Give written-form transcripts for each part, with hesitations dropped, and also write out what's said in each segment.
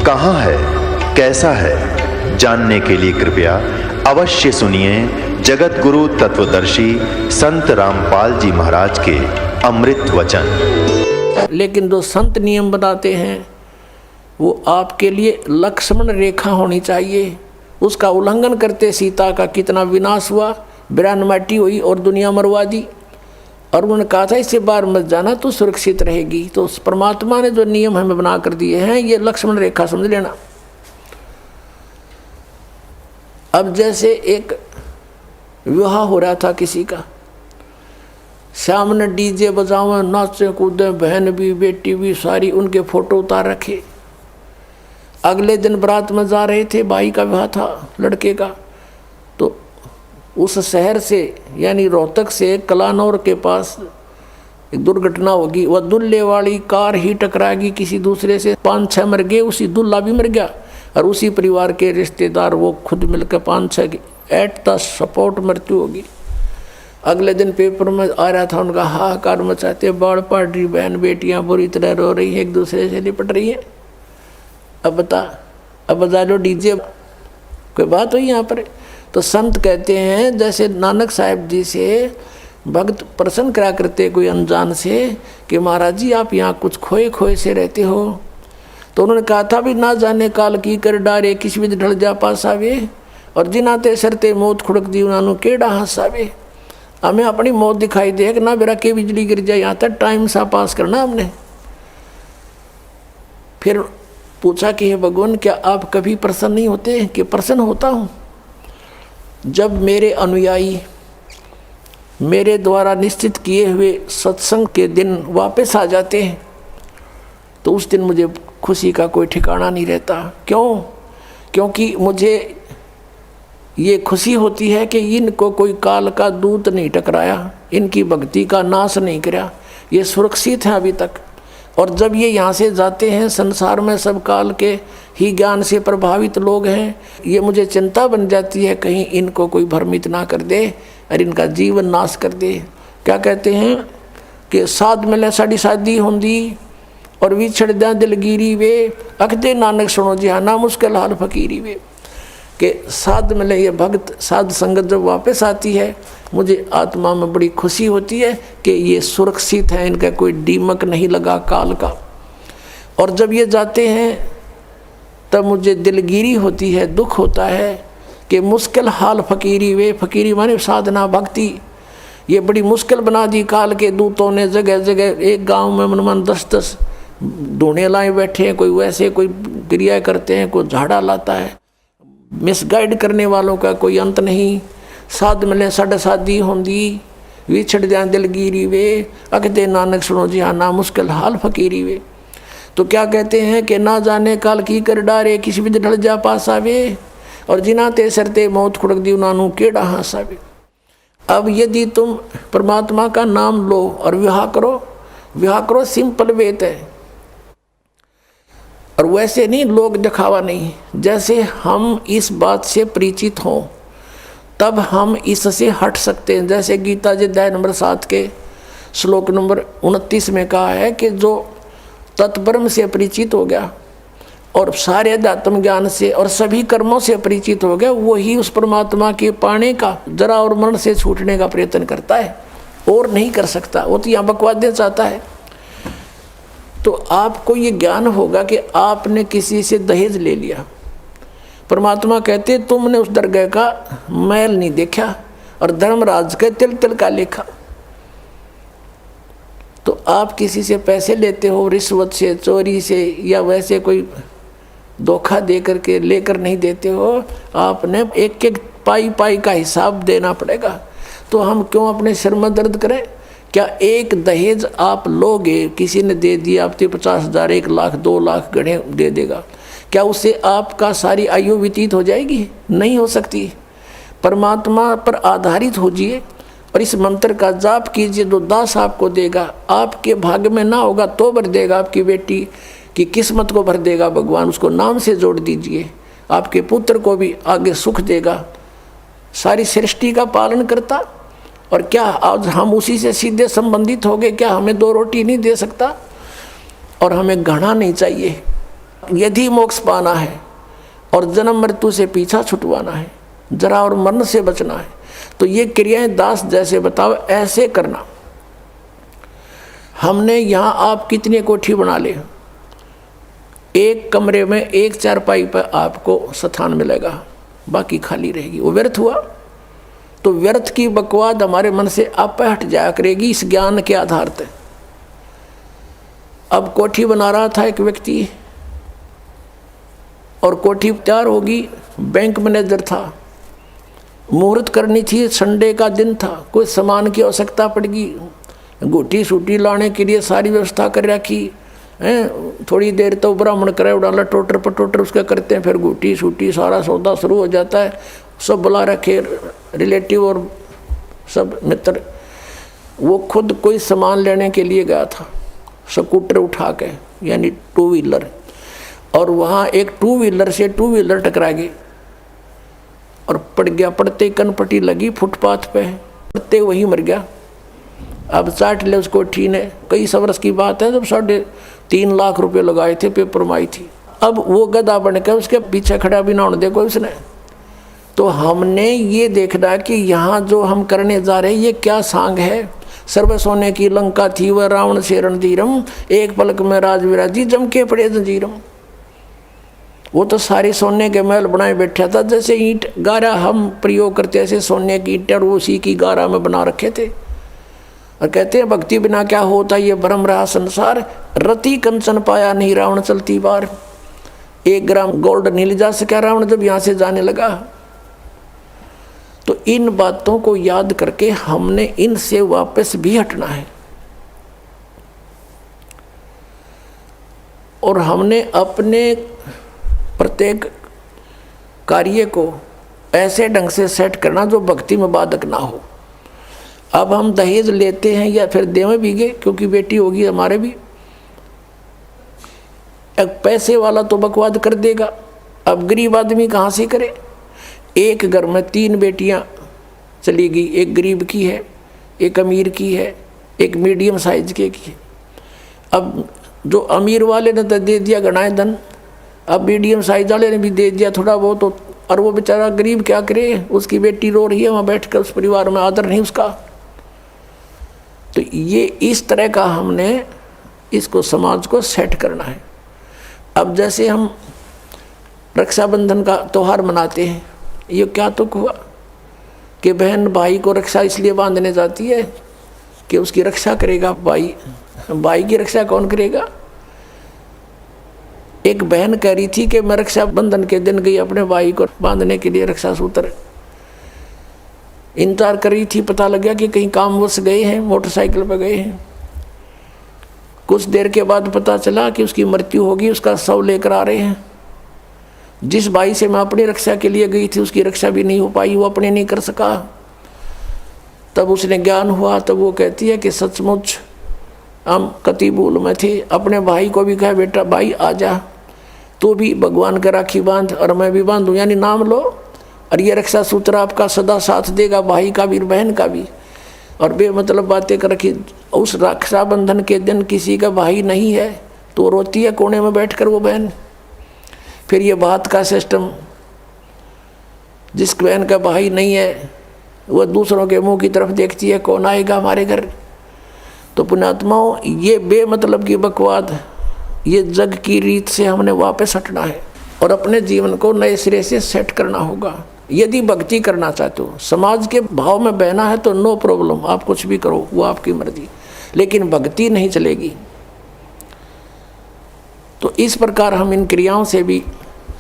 कहाँ है, कैसा है, जानने के लिए कृपया अवश्य सुनिए जगत गुरु तत्वदर्शी संत रामपाल जी महाराज के अमृत वचन। लेकिन जो संत नियम बताते हैं वो आपके लिए लक्ष्मण रेखा होनी चाहिए। उसका उल्लंघन करते सीता का कितना विनाश हुआ, बिरानमाटी हुई और दुनिया मरवा दी। और उन्होंने कहा था इससे बाहर मत जाना तो सुरक्षित रहेगी। तो उस परमात्मा ने जो नियम हमें बना कर दिए हैं ये लक्ष्मण रेखा समझ लेना। अब जैसे एक विवाह हो रहा था किसी का, सामने डीजे बजावे, नाचे कूदे, बहन भी बेटी भी सारी, उनके फोटो उतार रखे। अगले दिन बारात में जा रहे थे, भाई का विवाह था लड़के का, तो उस शहर से यानी रोहतक से कलानौर के पास एक दुर्घटना होगी। वह दुल्हे वाली कार ही टकराएगी किसी दूसरे से, 5-6 मर गए, उसी दुल्हा भी मर गया और उसी परिवार के रिश्तेदार वो खुद मिलकर 5-6 एट द स्पॉट मृत्यु होगी। अगले दिन पेपर में आ रहा था उनका हाहाकार मचाते, बाढ़ पड़ रही, बहन बेटियां बुरी तरह रो रही है, एक दूसरे से लिपट रही है। अब बजा लो डीजे, कोई बात हुई यहाँ पर। तो संत कहते हैं जैसे नानक साहब जी से भक्त प्रसन्न करा करते कोई अनजान से कि महाराज जी आप यहाँ कुछ खोए खोए से रहते हो। तो उन्होंने कहा था भी ना जाने काल की कर डारे, किसी भी ढल जा पास आवे, और जिनाते सरते मौत खुड़क दी उन्होंने केड़ा हंसावे। हमें अपनी मौत दिखाई दे कि ना बेरा के बिजली गिर जाए, यहाँ तक टाइम सा पास करना हमने। फिर पूछा कि हे भगवान क्या आप कभी प्रसन्न नहीं होते? कि प्रसन्न होता हूँ जब मेरे अनुयायी मेरे द्वारा निश्चित किए हुए सत्संग के दिन वापस आ जाते हैं तो उस दिन मुझे खुशी का कोई ठिकाना नहीं रहता। क्यों? क्योंकि मुझे ये खुशी होती है कि इनको कोई काल का दूत नहीं टकराया, इनकी भक्ति का नाश नहीं किया, ये सुरक्षित हैं अभी तक। और जब ये यहाँ से जाते हैं, संसार में सब काल के ही ज्ञान से प्रभावित लोग हैं, ये मुझे चिंता बन जाती है कहीं इनको कोई भ्रमित ना कर दे और इनका जीवन नाश कर दे। क्या कहते हैं कि साध मिले साड़ी शादी होंदी और विछड़ दें दिलगिरी वे, अखदे नानक सुनो जी हाँ ना मुश्किल हाल फकीरी वे। कि साध मिले ये भक्त साध संगत जब वापस आती है मुझे आत्मा में बड़ी खुशी होती है कि ये सुरक्षित है, इनका कोई दीमक नहीं लगा काल का। और जब ये जाते हैं तब मुझे दिलगिरी होती है, दुख होता है कि मुश्किल हाल फकीरी वे, फकीरी माने साधना भक्ति, ये बड़ी मुश्किल बना दी काल के दूतों ने। जगह जगह एक गांव में मन 10-10 ढूंढे लाए बैठे हैं, कोई वैसे कोई क्रिया करते हैं, कोई झाड़ा लाता है, मिसगाइड करने वालों का कोई अंत नहीं। साध मिले साढ़े शादी होंदी विछड़ जाए दिलगिरी वे, अखदे नानक सुनो जी हाँ ना मुश्किल हाल फकीरी वे। तो क्या कहते हैं कि ना जाने काल की कर डारे, किसी भी ढल जा पास आवे, और जिनाते सरते मौत खुड़क दी उन्होंने केड़ा हंसावे। अब यदि तुम परमात्मा का नाम लो और विवाह करो सिंपल वेत है, और वैसे नहीं लोग दिखावा नहीं। जैसे हम इस बात से परिचित हों तब हम इससे हट सकते हैं। जैसे गीता जी अध्याय नंबर 7 के श्लोक नंबर 29 में कहा है कि जो तत्ब्रह्म से परिचित हो गया और सारे अध्यात्म ज्ञान से और सभी कर्मों से परिचित हो गया, वही उस परमात्मा के पाने का जरा और मरण से छूटने का प्रयत्न करता है, और नहीं कर सकता। वो तो यहाँ बकवाद देना चाहता है। तो आपको ये ज्ञान होगा कि आपने किसी से दहेज ले लिया, परमात्मा कहते तुमने उस दरगाह का मैल नहीं देखा और धर्मराज के तिल तिल का लेखा। तो आप किसी से पैसे लेते हो रिश्वत से, चोरी से, या वैसे कोई धोखा दे करके लेकर नहीं देते हो, आपने एक एक पाई पाई का हिसाब देना पड़ेगा। तो हम क्यों अपने सिर में दर्द करें? क्या एक दहेज आप लोगे, किसी ने दे दिया आपके 50,000, 1 लाख, 2 लाख गणे दे देगा, क्या उससे आपका सारी आयु व्यतीत हो जाएगी? नहीं हो सकती। परमात्मा पर आधारित होजिए और इस मंत्र का जाप कीजिए, जो दास आपको देगा। आपके भाग्य में ना होगा तो भर देगा, आपकी बेटी की किस्मत को भर देगा भगवान, उसको नाम से जोड़ दीजिए। आपके पुत्र को भी आगे सुख देगा। सारी सृष्टि का पालन करता, और क्या आज हम उसी से सीधे संबंधित हो गए? क्या हमें 2 रोटी नहीं दे सकता? और हमें घृणा नहीं चाहिए, यदि मोक्ष पाना है और जन्म मृत्यु से पीछा छुटवाना है, जरा और मरण से बचना है, तो ये क्रियाएं दास जैसे बताओ ऐसे करना। हमने यहाँ आप कितनी कोठी बना ले, एक कमरे में एक चारपाई पर आपको स्थान मिलेगा, बाकी खाली रहेगी, वो व्यर्थ हुआ। तो व्यर्थ की बकवाद हमारे मन से आप हट जाया करेगी इस ज्ञान के आधार पर। अब कोठी बना रहा था एक व्यक्ति, और कोठी तैयार होगी, बैंक मैनेजर था, मुहूर्त करनी थी, संडे का दिन था, कोई सामान की आवश्यकता पड़गी, गोटी सूटी लाने के लिए सारी व्यवस्था कर रखी हैं। थोड़ी देर तो ब्राह्मण करे उड़ाला टोटर पर टोटर उसका करते हैं, फिर गोटी सूटी सारा सौदा शुरू हो जाता है, सब बुला रखे रिलेटिव और सब मित्र। वो खुद कोई सामान लेने के लिए गया था, स्कूटर उठा के यानी टू व्हीलर, और वहाँ एक टू व्हीलर से टू व्हीलर टकरा गई और पड़ गया। पड़ते कनपट्टी लगी फुटपाथ पे, पड़ते वही मर गया। अब चाट ले उसको कोठी ने, कई वर्ष की बात है, जब 3.5 लाख रुपए लगाए थे, पेपर में आई थी। अब वो गधा बन के उसके पीछे खड़ा भी ना होने दे कोई उसने। तो हमने ये देखना कि यहाँ जो हम करने जा रहे हैं ये क्या सांग है। सर्व सोने की लंका थी वह रावण से रणधीरम, एक पलक में राज विराजी जम के पड़े जंजीरम। वो तो सारे सोने के महल बनाए बैठा था, जैसे ईंट गारा हम प्रयोग करते ऐसे सोने की ईंट और उसी की गारा में बना रखे थे। और कहते हैं भक्ति बिना क्या होता ये भ्रम रहा संसार, रति कंचन पाया नहीं रावण चलती बार। 1 ग्राम गोल्ड नहीं ले जा सका रावण जब यहाँ से जाने लगा। तो इन बातों को याद करके हमने इनसे वापस भी हटना है, और हमने अपने प्रत्येक कार्य को ऐसे ढंग से सेट करना जो भक्ति में बाधक ना हो। अब हम दहेज लेते हैं या फिर देवे भीगे, क्योंकि बेटी होगी हमारे भी, एक पैसे वाला तो बकवाद कर देगा, अब गरीब आदमी कहाँ से करे। एक घर में 3 बेटियां चली गई, एक गरीब की है, एक अमीर की है, एक मीडियम साइज की है। अब जो अमीर वाले ने तो दे दिया घना धन, अब मीडियम साइज वाले ने भी दे दिया थोड़ा बहुत, और वो बेचारा गरीब क्या करे, उसकी बेटी रो रही है वहाँ बैठ कर, उस परिवार में आदर नहीं उसका। तो ये इस तरह का हमने इसको समाज को सेट करना है। अब जैसे हम रक्षाबंधन का त्यौहार मनाते हैं, ये क्या तुक हुआ कि बहन भाई को रक्षा इसलिए बांधने जाती है कि उसकी रक्षा करेगा भाई, भाई की रक्षा कौन करेगा। एक बहन कह रही थी कि मैं रक्षाबंधन के दिन गई अपने भाई को बांधने के लिए रक्षा सूत्र, इंतजार कर रही थी, पता लग गया कि कहीं कामवश गए हैं, मोटरसाइकिल पर गए हैं। कुछ देर के बाद पता चला कि उसकी मृत्यु होगी, उसका शव लेकर आ रहे हैं। जिस भाई से मैं अपनी रक्षा के लिए गई थी उसकी रक्षा भी नहीं हो पाई, वो अपने नहीं कर सका। तब उसने ज्ञान हुआ, तब वो कहती है कि सचमुच हम कति भूल में थे। अपने भाई को भी कहा बेटा भाई आ जा, तू भी भगवान का राखी बांध और मैं भी बांधूँ, यानी नाम लो, और ये रक्षा सूत्र आपका सदा साथ देगा, भाई का भी बहन का भी। और बेमतलब बातें कर रखी। उस रक्षाबंधन के दिन किसी का भाई नहीं है तो रोती है कोने में बैठकर वो बहन। फिर ये बात का सिस्टम, जिस बहन का भाई नहीं है वह दूसरों के मुंह की तरफ देखती है, कौन आएगा हमारे घर। तो पुण्यात्माओं, ये बेमतलब की बकवाद, ये जग की रीत से हमने वापस हटना है और अपने जीवन को नए सिरे से सेट करना होगा। यदि भक्ति करना चाहते हो, समाज के भाव में बहना है तो नो प्रॉब्लम, आप कुछ भी करो, वो आपकी मर्जी, लेकिन भक्ति नहीं चलेगी। तो इस प्रकार हम इन क्रियाओं से भी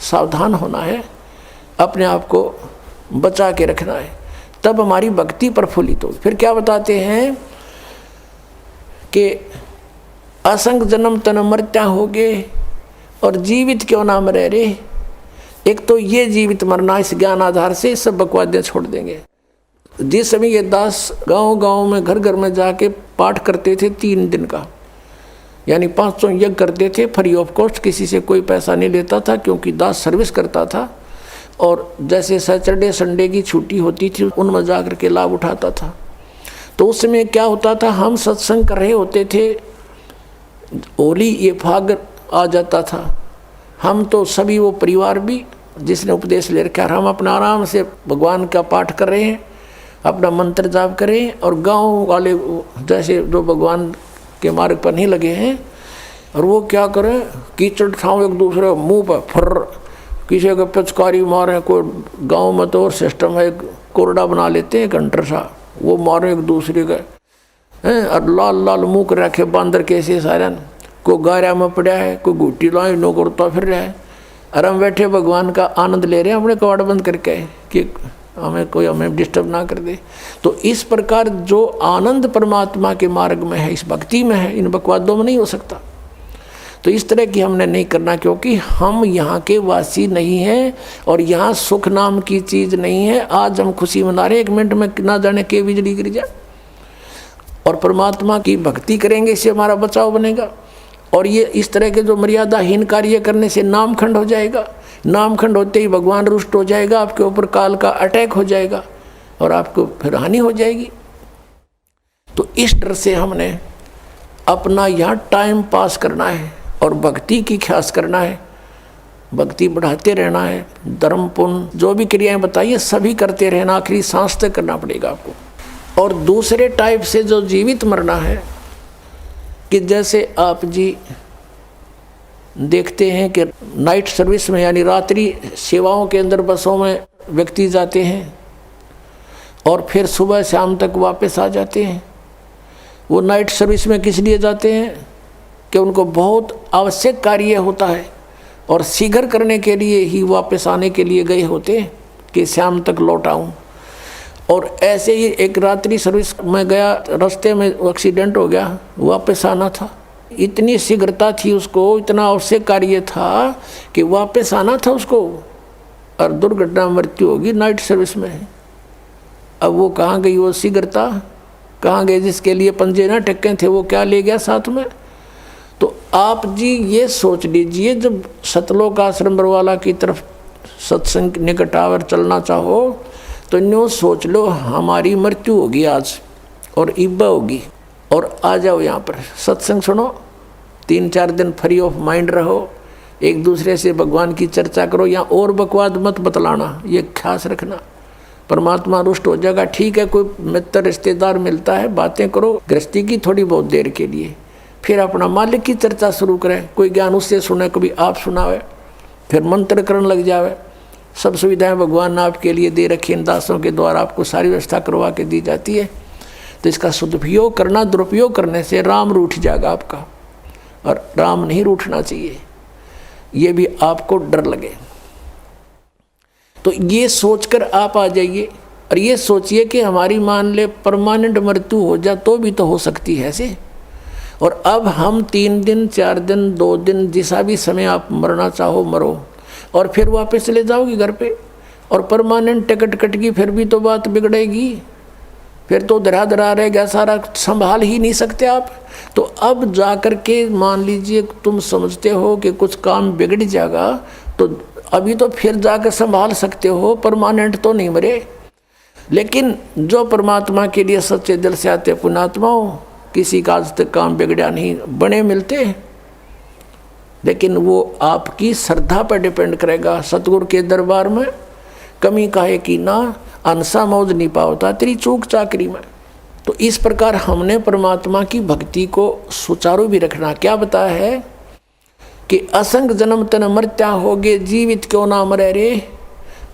सावधान होना है, अपने आप को बचा के रखना है, तब हमारी भक्ति प्रफुल्लित हो। फिर क्या बताते हैं कि असंग जन्म तन मरत्या हो गए और जीवित क्यों ना मरे रे। एक तो ये जीवित मरना, इस ज्ञान आधार से सब बकवादें छोड़ देंगे। जिस समय ये दास गांव गांव में घर घर में जाके पाठ करते थे 3 दिन का, यानी 500 यज्ञ करते थे फ्री ऑफ कॉस्ट, किसी से कोई पैसा नहीं लेता था, क्योंकि दास सर्विस करता था। और जैसे सैटरडे संडे की छुट्टी होती थी उनमें जा कर के लाभ उठाता था। तो उस समय क्या होता था, हम सत्संग कर रहे होते थे, होली ये फाग आ जाता था, हम तो सभी, वो परिवार भी जिसने उपदेश ले रखा है, हम अपना आराम से भगवान का पाठ कर रहे हैं, अपना मंत्र जाप करें, और गांव वाले जैसे जो भगवान के मार्ग पर नहीं लगे हैं, और वो क्या करें, कीचड़ ठाव एक दूसरे मुंह पर फर, किसी का पिचकारी मारे। कोई गांव में तो और सिस्टम है, कोरडा बना लेते हैं घंटर सा, वो मारे एक दूसरे का हैं, और लाल लाल मुँह कर रखे बांदर कैसे सारन, कोई गारा में पड़ा है, कोई घुट्टी लाई नो करता फिर रहा है, और हम बैठे भगवान का आनंद ले रहे हैं अपने कवाड़ बंद करके कि हमें डिस्टर्ब ना कर दे। तो इस प्रकार जो आनंद परमात्मा के मार्ग में है, इस भक्ति में है, इन बकवादों में नहीं हो सकता। तो इस तरह की हमने नहीं करना, क्योंकि हम यहाँ के वासी नहीं हैं और यहाँ सुख नाम की चीज़ नहीं है। आज हम खुशी मना रहे, 1 मिनट में ना जाने के बिजली गिर जाए, और परमात्मा की भक्ति करेंगे, इससे हमारा बचाव बनेगा। और ये इस तरह के जो मर्यादाहीन कार्य करने से नामखंड हो जाएगा, नामखंड होते ही भगवान रुष्ट हो जाएगा, आपके ऊपर काल का अटैक हो जाएगा और आपको फिर हानि हो जाएगी। तो इस डर से हमने अपना यहाँ टाइम पास करना है और भक्ति की ख्यास करना है, भक्ति बढ़ाते रहना है, धर्म पुण्य जो भी क्रियाएं बताइए सभी करते रहना, आखिरी सांस तक करना पड़ेगा आपको। और दूसरे टाइप से जो जीवित मरना है, कि जैसे आप जी देखते हैं कि नाइट सर्विस में यानी रात्रि सेवाओं के अंदर बसों में व्यक्ति जाते हैं और फिर सुबह शाम तक वापस आ जाते हैं। वो नाइट सर्विस में किस लिए जाते हैं कि उनको बहुत आवश्यक कार्य होता है और शीघ्र करने के लिए ही वापस आने के लिए गए होते हैं कि शाम तक लौट आऊँ। और ऐसे ही एक रात्रि सर्विस में गया, रास्ते में एक्सीडेंट हो गया, वापस आना था, इतनी शीघ्रता थी उसको, इतना आवश्यक कार्य था कि वापस आना था उसको, और दुर्घटना मृत्यु होगी नाइट सर्विस में। अब वो कहाँ गई वो शीघ्रता, कहाँ गए जिसके लिए पंजे ना टक्के थे, वो क्या ले गया साथ में। तो आप जी ये सोच लीजिए, जब सतलोक आश्रम बरवाला की तरफ सत्संग निकट आवर चलना चाहो तो न्यू सोच लो हमारी मृत्यु होगी आज और इब्बा होगी, और आ जाओ यहाँ पर सत्संग सुनो, 3-4 दिन फ्री ऑफ माइंड रहो, एक दूसरे से भगवान की चर्चा करो, यहाँ और बकवाद मत बतलाना, ये ख्यास रखना, परमात्मा रुष्ट हो जाएगा। ठीक है, कोई मित्र रिश्तेदार मिलता है, बातें करो गृहस्थी की थोड़ी बहुत देर के लिए, फिर अपना मालिक की चर्चा शुरू करें, कोई ज्ञान उससे सुने, कभी आप सुनावे, फिर मंत्र करने लग जावे। सब सुविधाएं भगवान ने आपके लिए दे रखी, इन दासों के द्वारा आपको सारी व्यवस्था करवा के दी जाती है। तो इसका सदुपयोग करना, दुरुपयोग करने से राम रूठ जाएगा आपका, और राम नहीं रूठना चाहिए, ये भी आपको डर लगे। तो ये सोचकर आप आ जाइए और ये सोचिए कि हमारी मान ले परमानेंट मृत्यु हो जाए तो भी तो हो सकती है ऐसे। और अब हम 3 दिन 4 दिन 2 दिन जिसा भी समय आप मरना चाहो मरो, और फिर वापस चले जाओगे घर पे, और परमानेंट टिकट कटेगी, फिर भी तो बात बिगड़ेगी, फिर तो धरा धरा रहेगा, सारा संभाल ही नहीं सकते आप। तो अब जा कर के मान लीजिए तुम समझते हो कि कुछ काम बिगड़ जाएगा, तो अभी तो फिर जाकर संभाल सकते हो, परमानेंट तो नहीं मरे। लेकिन जो परमात्मा के लिए सच्चे दिल से आते पुण्यात्माओं, किसी का आज तक काम बिगड़ा नहीं, बने मिलते हैं, लेकिन वो आपकी श्रद्धा पर डिपेंड करेगा। सतगुरु के दरबार में कमी काहे की ना, अनसा मौज नहीं पावता तेरी चूक चाकरी में। तो इस प्रकार हमने परमात्मा की भक्ति को सुचारू भी रखना। क्या बताया है कि असंग जन्म तन मर्त्या होगे, जीवित क्यों ना मरे रे,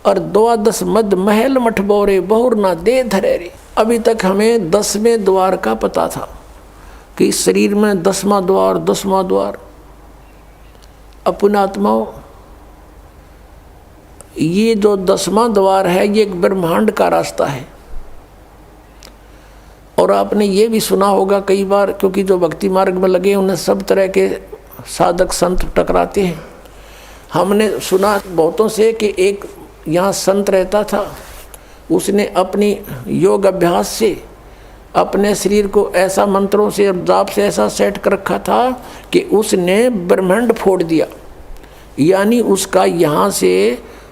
और 12 मद महल मठ बोरे, बहुर ना दे धरे रे। अभी तक हमें 10वें द्वार का पता था कि शरीर में 10वां द्वार 10वां द्वार। पुण्यात्माओं, ये जो 10वां द्वार है ये एक ब्रह्मांड का रास्ता है। और आपने ये भी सुना होगा कई बार, क्योंकि जो भक्ति मार्ग में लगे उन्हें सब तरह के साधक संत टकराते हैं। हमने सुना बहुतों से कि एक यहाँ संत रहता था, उसने अपनी योग अभ्यास से अपने शरीर को ऐसा मंत्रों से और जाप से ऐसा सेट कर रखा था कि उसने ब्रह्मांड फोड़ दिया। यानी उसका यहाँ से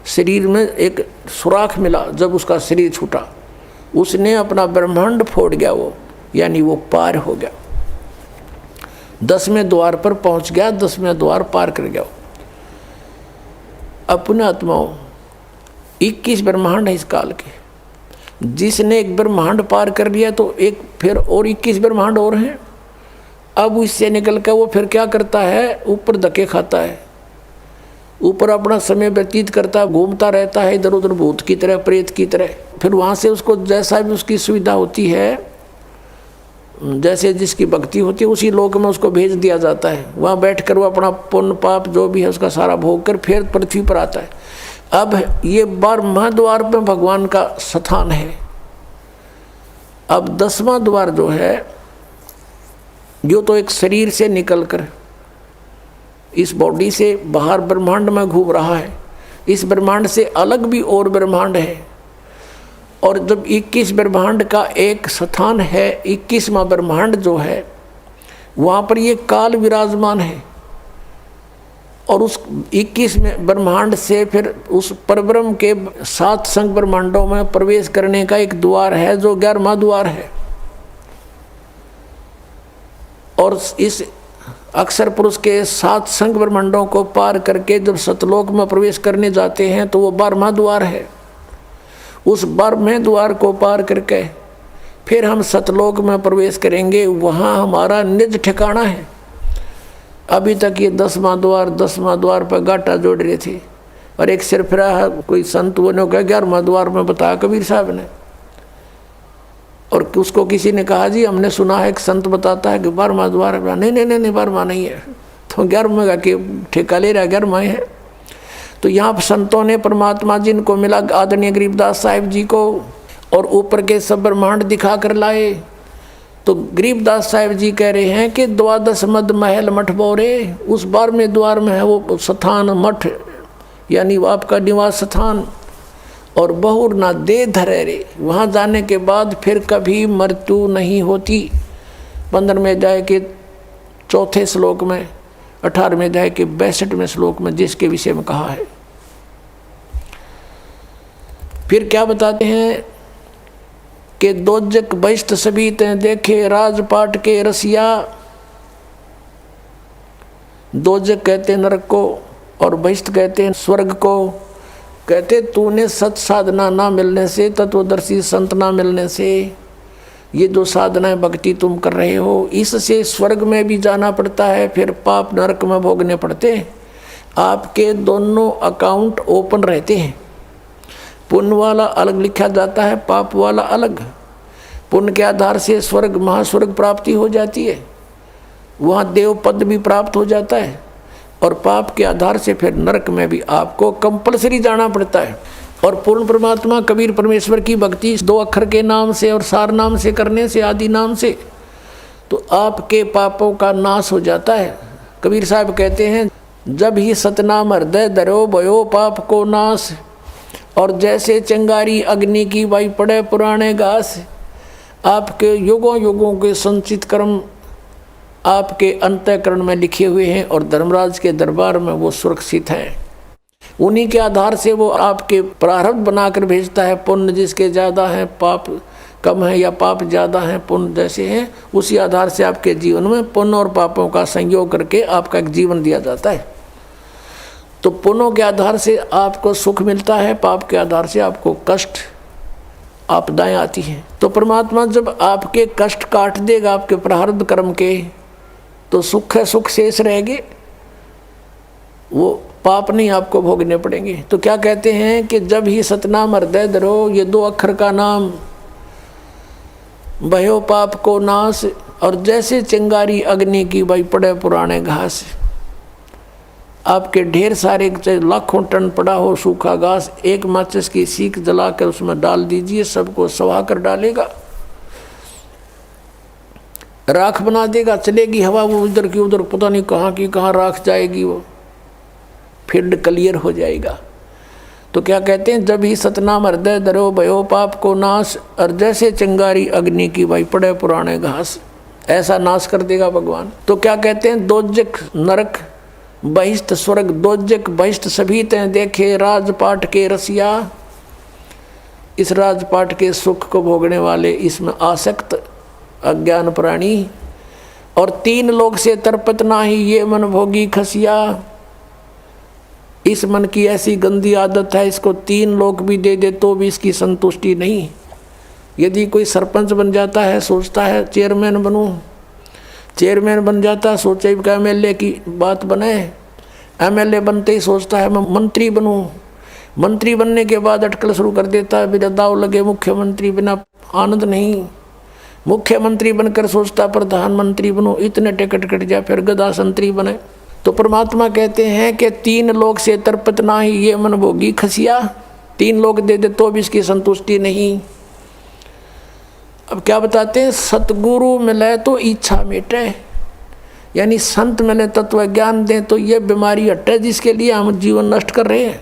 शरीर में एक सुराख मिला, जब उसका शरीर छूटा उसने अपना ब्रह्मांड फोड़ गया वो, यानी वो पार हो गया, 10वें द्वार पर पहुँच गया, 10वें द्वार पार कर गया। अपने आत्माओं 21 ब्रह्मांड है इस काल के। जिसने एक ब्रह्मांड पार कर लिया तो एक फिर और 21 ब्रह्मांड और हैं। अब इससे निकल कर वो फिर क्या करता है, ऊपर धक्के खाता है, ऊपर अपना समय व्यतीत करता है, घूमता रहता है इधर उधर भूत की तरह, प्रेत की तरह। फिर वहाँ से उसको जैसा भी उसकी सुविधा होती है, जैसे जिसकी भक्ति होती है, उसी लोक में उसको भेज दिया जाता है। वहाँ बैठकर वो अपना पुण्य पाप जो भी है उसका सारा भोग कर फिर पृथ्वी पर आता है। अब ये 12वां द्वार में भगवान का स्थान है। अब 10वां द्वार जो है, जो तो एक शरीर से निकलकर इस बॉडी से बाहर ब्रह्मांड में घूम रहा है। इस ब्रह्मांड से अलग भी और ब्रह्मांड है, और जब 21 ब्रह्मांड का एक स्थान है, 21वां ब्रह्मांड जो है, वहाँ पर ये काल विराजमान है। और उस 21 में ब्रह्मांड से फिर उस परब्रह्म के 7 संग ब्रह्मांडों में प्रवेश करने का एक द्वार है जो 11वां द्वार है। और इस अक्षर पुरुष के 7 संग ब्रह्मांडों को पार करके जब सतलोक में प्रवेश करने जाते हैं तो वो 12वां द्वार है। उस 12वें द्वार को पार करके फिर हम सतलोक में प्रवेश करेंगे, वहाँ हमारा निज ठिकाना है। अभी तक ये 10वां द्वार पर गाटा जोड़ रहे थे, और एक सिरफिरा है कोई संत वो ने कहा 11वां द्वार में बताया कबीर साहब ने। और उसको किसी ने कहा जी हमने सुना है एक संत बताता है कि 12वां द्वार है। नहीं 12वां नहीं है, तो 11वां का कि ठेका ले रहा है, 11वां है। तो यहाँ संतों ने परमात्मा जिनको मिला आदरणीय गरीबदास साहिब जी को, और ऊपर के सब ब्रह्मांड दिखा कर लाए। तो गरीबदास साहिब जी कह रहे हैं कि 12 मद महल मठ बोरे, उस 12वें द्वार में है वो स्थान मठ, यानी वो आपका निवास स्थान। और बहुर ना दे धरे रे, वहाँ जाने के बाद फिर कभी मृत्यु नहीं होती। 15वें अध्याय के 4थे श्लोक में, 18वें अध्याय के 62वें श्लोक में जिसके विषय में कहा है। फिर क्या बताते हैं कि दोजक बहिष्ट सभी तें देखे राजपाट के रसिया। दोजक कहते हैं नरक को, और बहिष्ट कहते हैं स्वर्ग को। कहते तूने सत साधना ना मिलने से, तत्वदर्शी संत ना मिलने से, ये जो साधनाएं भक्ति तुम कर रहे हो, इससे स्वर्ग में भी जाना पड़ता है, फिर पाप नरक में भोगने पड़ते हैं। आपके दोनों अकाउंट ओपन रहते हैं। पुण्य वाला अलग लिखा जाता है, पाप वाला अलग। पुण्य के आधार से स्वर्ग महास्वर्ग प्राप्ति हो जाती है, वहाँ देव पद भी प्राप्त हो जाता है। और पाप के आधार से फिर नरक में भी आपको कंपलसरी जाना पड़ता है। और पूर्ण परमात्मा कबीर परमेश्वर की भक्ति 2 अक्षर के नाम से और सार नाम से करने से, आदि नाम से, तो आपके पापों का नाश हो जाता है। कबीर साहब कहते हैं जब ही सतनाम हृदय धरो भयो पाप को नाश। और जैसे चिंगारी अग्नि की वाई पड़े पुराने घास, आपके युगों युगों के संचित कर्म आपके अंतःकरण में लिखे हुए हैं, और धर्मराज के दरबार में वो सुरक्षित हैं। उन्हीं के आधार से वो आपके प्रारब्ध बनाकर भेजता है। पुण्य जिसके ज़्यादा हैं, पाप कम है, या पाप ज़्यादा हैं पुण्य जैसे हैं, उसी आधार से आपके जीवन में पुण्य और पापों का संयोग करके आपका एक जीवन दिया जाता है। तो पुण्यों के आधार से आपको सुख मिलता है, पाप के आधार से आपको कष्ट आपदाएं आती हैं। तो परमात्मा जब आपके कष्ट काट देगा आपके प्रारब्ध कर्म के, तो सुख है, सुख शेष रहेंगे, वो पाप नहीं आपको भोगने पड़ेंगे। तो क्या कहते हैं कि जब ही सतनाम हृदय धरो, ये 2 अक्षर का नाम, भयो पाप को नाश। और जैसे चिंगारी अग्नि की भाई पड़े पुराने घास, आपके ढेर सारे लाखों टन पड़ा हो सूखा घास, एक माचिस की सीख जलाकर उसमें डाल दीजिए, सबको सवा कर डालेगा, राख बना देगा। चलेगी हवा वो उधर की उधर, पता नहीं कहाँ की कहाँ राख जाएगी, वो फील्ड क्लियर हो जाएगा। तो क्या कहते हैं जब ही सतनाम हृदय धरो भयो पाप को नाश। और जैसे चिंगारी अग्नि की भाई पड़े पुराने घास, ऐसा नाश कर देगा भगवान। तो क्या कहते हैं दोजक नरक बहिष्ट स्वर्ग, दोजक बहिष्ट सभी तें देखे राजपाट के रसिया। इस राजपाट के सुख को भोगने वाले, इसमें आसक्त अज्ञान प्राणी। और 3 लोग से तरपत नाही, ये मन भोगी खसिया। इस मन की ऐसी गंदी आदत है, इसको 3 लोग भी दे दे तो भी इसकी संतुष्टि नहीं। यदि कोई सरपंच बन जाता है, सोचता है चेयरमैन बनूं, चेयरमैन बन जाता है, सोचे कि एमएलए की बात बने, एमएलए बनते ही सोचता है मैं मंत्री बनूं, मंत्री बनने के बाद अटकल शुरू कर देता है, बिना दाव लगे मुख्यमंत्री, बिना आनंद नहीं। मुख्यमंत्री बनकर सोचता प्रधानमंत्री बनूं, इतने टिकट कट जाए, फिर गदा संतरी बने। तो परमात्मा कहते हैं कि 3 लोग से तर्पत ना ही ये मन भोगी खसिया, 3 लोग दे दे तो भी इसकी संतुष्टि नहीं। अब क्या बताते हैं, सतगुरु मिले तो इच्छा मिटे, यानी संत मिले तत्व ज्ञान दें तो ये बीमारी हटे जिसके लिए हम जीवन नष्ट कर रहे हैं।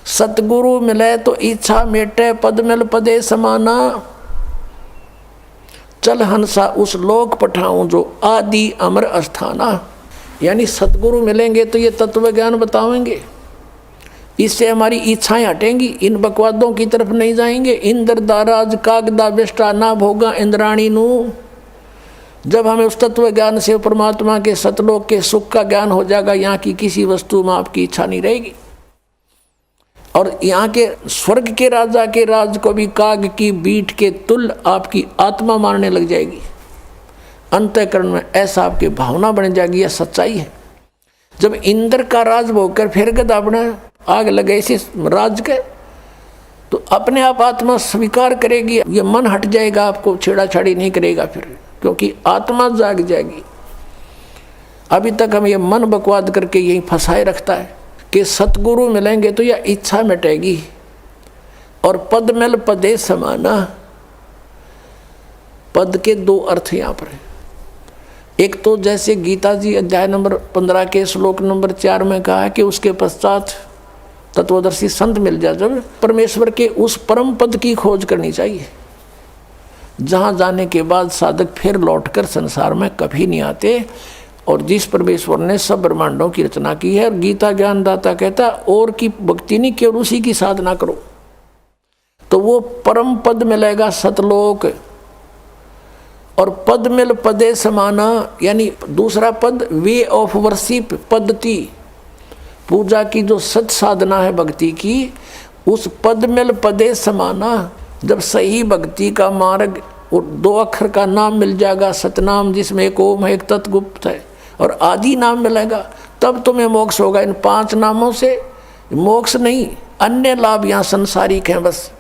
सतगुरु मिले तो इच्छा मिटे, पद मिल पदे समाना, चल हंसा उस लोक पठाऊं जो आदि अमर अस्थाना। यानी सतगुरु मिलेंगे तो ये तत्व ज्ञान बताएंगे, इससे हमारी इच्छाएं हटेंगी, इन बकवादों की तरफ नहीं जाएंगे। इंद्र दाराज कागदा बेष्टा ना भोगा इंद्राणी नू। जब हमें उस तत्व ज्ञान से परमात्मा के सतलोक के सुख का ज्ञान हो जाएगा, यहाँ की किसी वस्तु में आपकी इच्छा नहीं रहेगी। और यहाँ के स्वर्ग के राजा के राज को भी काग की बीट के तुल्य आपकी आत्मा मारने लग जाएगी। अंतःकरण में ऐसा आपकी भावना बन जाएगी, यह सच्चाई है। जब इंद्र का राज भोगकर फिर गदा बना आग लगे इसे राज के, तो अपने आप आत्मा स्वीकार करेगी, ये मन हट जाएगा, आपको छेड़ाछाड़ी नहीं करेगा फिर, क्योंकि आत्मा जाग जाएगी। अभी तक हम ये मन बकवाद करके यही फंसाए रखता है कि सतगुरु मिलेंगे तो यह इच्छा मिटेगी। और पद मिल पदे समाना, पद के 2 अर्थ यहाँ पर है। एक तो जैसे गीता जी अध्याय नंबर 15 के श्लोक नंबर 4 में कहा है कि उसके पश्चात तत्वदर्शी संत मिल जाए, जब परमेश्वर के उस परम पद की खोज करनी चाहिए, जहाँ जाने के बाद साधक फिर लौटकर संसार में कभी नहीं आते, और जिस परमेश्वर ने सब ब्रह्मांडों की रचना की है। और गीता ज्ञानदाता कहता और की भक्ति नहीं, केवल उसी की साधना करो तो वो परम पद मिलेगा, सतलोक। और पद मिल पदे समाना, यानी दूसरा पद वे ऑफ वर्शिप, पद्धति, पूजा की जो सत साधना है भक्ति की, उस पद मिल पदे समाना। जब सही भक्ति का मार्ग और 2 अक्षर का नाम मिल जाएगा, सतनाम, जिसमें एक ओम है, एक तत्गुप्त है, और आदि नाम मिलेगा, तब तुम्हें मोक्ष होगा। इन 5 नामों से मोक्ष नहीं, अन्य लाभ यहाँ संसारिक हैं बस।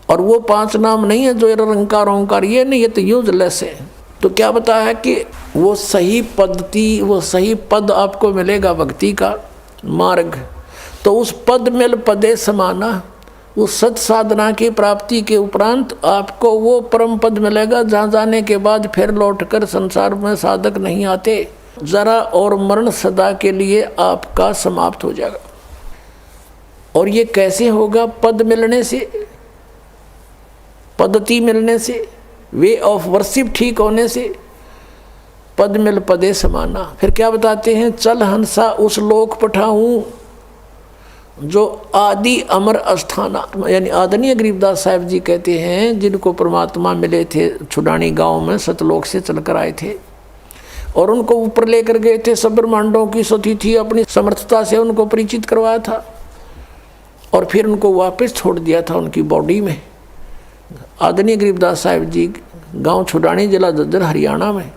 और वो 5 नाम नहीं है जो निरंकार ओंकार, ये नहीं, ये तो यूजलेस है। तो क्या बताया कि वो सही पद्धति, वो सही पद आपको मिलेगा भक्ति का मार्ग। तो उस पद मिल पदे समाना, उस सत साधना की प्राप्ति के उपरांत आपको वो परम पद मिलेगा, जहाँ जाने के बाद फिर लौटकर संसार में साधक नहीं आते। जरा और मरण सदा के लिए आपका समाप्त हो जाएगा। और ये कैसे होगा? पद मिलने से, पद्धति मिलने से, वे ऑफ वर्शिप ठीक होने से। पद मिल पदे समाना। फिर क्या बताते हैं? चल हंसा उस लोक पठाऊं जो आदि अमर अस्थाना। यानी आदरणीय गरीबदास साहब जी कहते हैं, जिनको परमात्मा मिले थे छुडानी गांव में, सतलोक से चलकर आए थे और उनको ऊपर लेकर गए थे, सब ब्रह्मांडों की सती थी, अपनी समर्थता से उनको परिचित करवाया था और फिर उनको वापस छोड़ दिया था उनकी बॉडी में। आदरणीय गरीबदास साहब जी गांव छुडानी, जिला झज्जर, हरियाणा में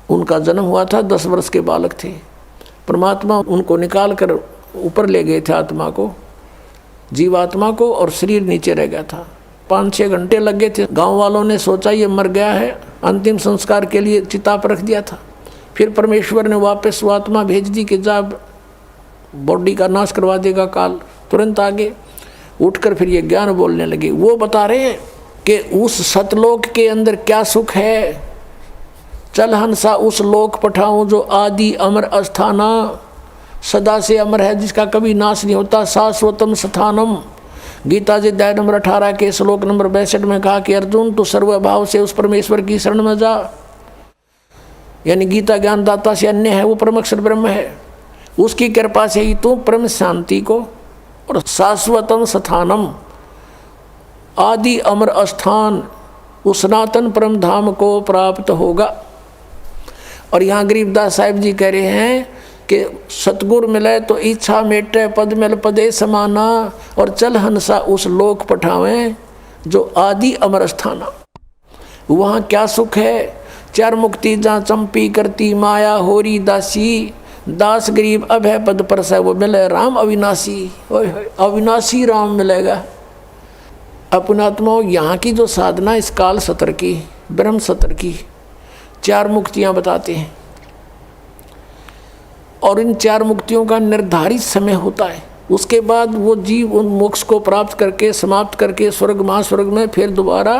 उनका जन्म हुआ था। 10 वर्ष के बालक थे। परमात्मा उनको निकाल कर ऊपर ले गए थे, आत्मा को, जीवात्मा को, और शरीर नीचे रह गया था। 5-6 घंटे लग गए थे। गांव वालों ने सोचा ये मर गया है, अंतिम संस्कार के लिए चिता पर रख दिया था। फिर परमेश्वर ने वापस वो आत्मा भेज दी कि जा बॉडी का नाश करवा देगा काल। तुरंत आगे उठकर फिर ये ज्ञान बोलने लगे। वो बता रहे हैं कि उस सतलोक के अंदर क्या सुख है। चल हंसा उस लोक पठाऊं जो आदि अमर अस्थाना, सदा से अमर है, जिसका कभी नाश नहीं होता। शाश्वतम स्थानम। गीता जी अध्याय नंबर 18 के श्लोक नंबर 62 में कहा कि अर्जुन तू सर्वभाव से उस परमेश्वर की शरण में जा। यानी गीता ज्ञानदाता से अन्य है, वो परम अक्षर ब्रह्म है। उसकी कृपा से ही तू परम शांति को और शाश्वतम स्थानम, आदि अमर अस्थान, उस सनातन परम धाम को प्राप्त होगा। और यहाँ गरीबदास साहिब जी कह रहे हैं कि सतगुर मिले तो इच्छा मेटे, पद मिल पदे समाना, और चल हंसा उस लोक पठावें जो आदि अमर स्थाना। वहाँ क्या सुख है? चार मुक्ति जहाँ चंपी करती माया होरी दासी, दास गरीब अब है पद पर से वो मिले राम अविनाशी। अविनाशी राम मिलेगा। अपनात्मा यहाँ की जो साधना इस काल सत्र की, ब्रह्म सत्र की चार मुक्तियाँ बताते हैं, और इन चार मुक्तियों का निर्धारित समय होता है। उसके बाद वो जीव उन मोक्ष को प्राप्त करके समाप्त करके स्वर्ग महास्वर्ग में फिर दोबारा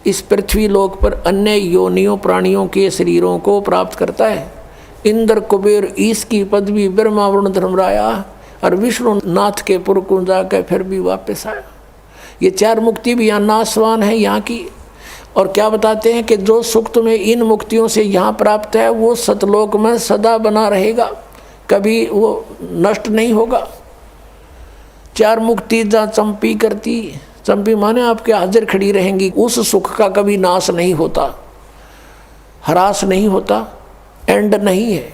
इस पृथ्वी लोक पर अन्य योनियों प्राणियों के शरीरों को प्राप्त करता है। इंद्र कुबेर ईश की पदवी, ब्रह्मा वरुण धर्मराया और विष्णु नाथ के पुर को जाकर फिर भी वापस आया। ये चार मुक्ति भी यहाँ नाशवान है यहाँ की। और क्या बताते हैं कि जो सुख तुम्हें इन मुक्तियों से यहाँ प्राप्त है वो सतलोक में सदा बना रहेगा, कभी वो नष्ट नहीं होगा। चार मुक्ति जहाँ चंपी करती, चंपी माने आपके हाजिर खड़ी रहेंगी, उस सुख का कभी नाश नहीं होता, ह्रास नहीं होता, एंड नहीं है।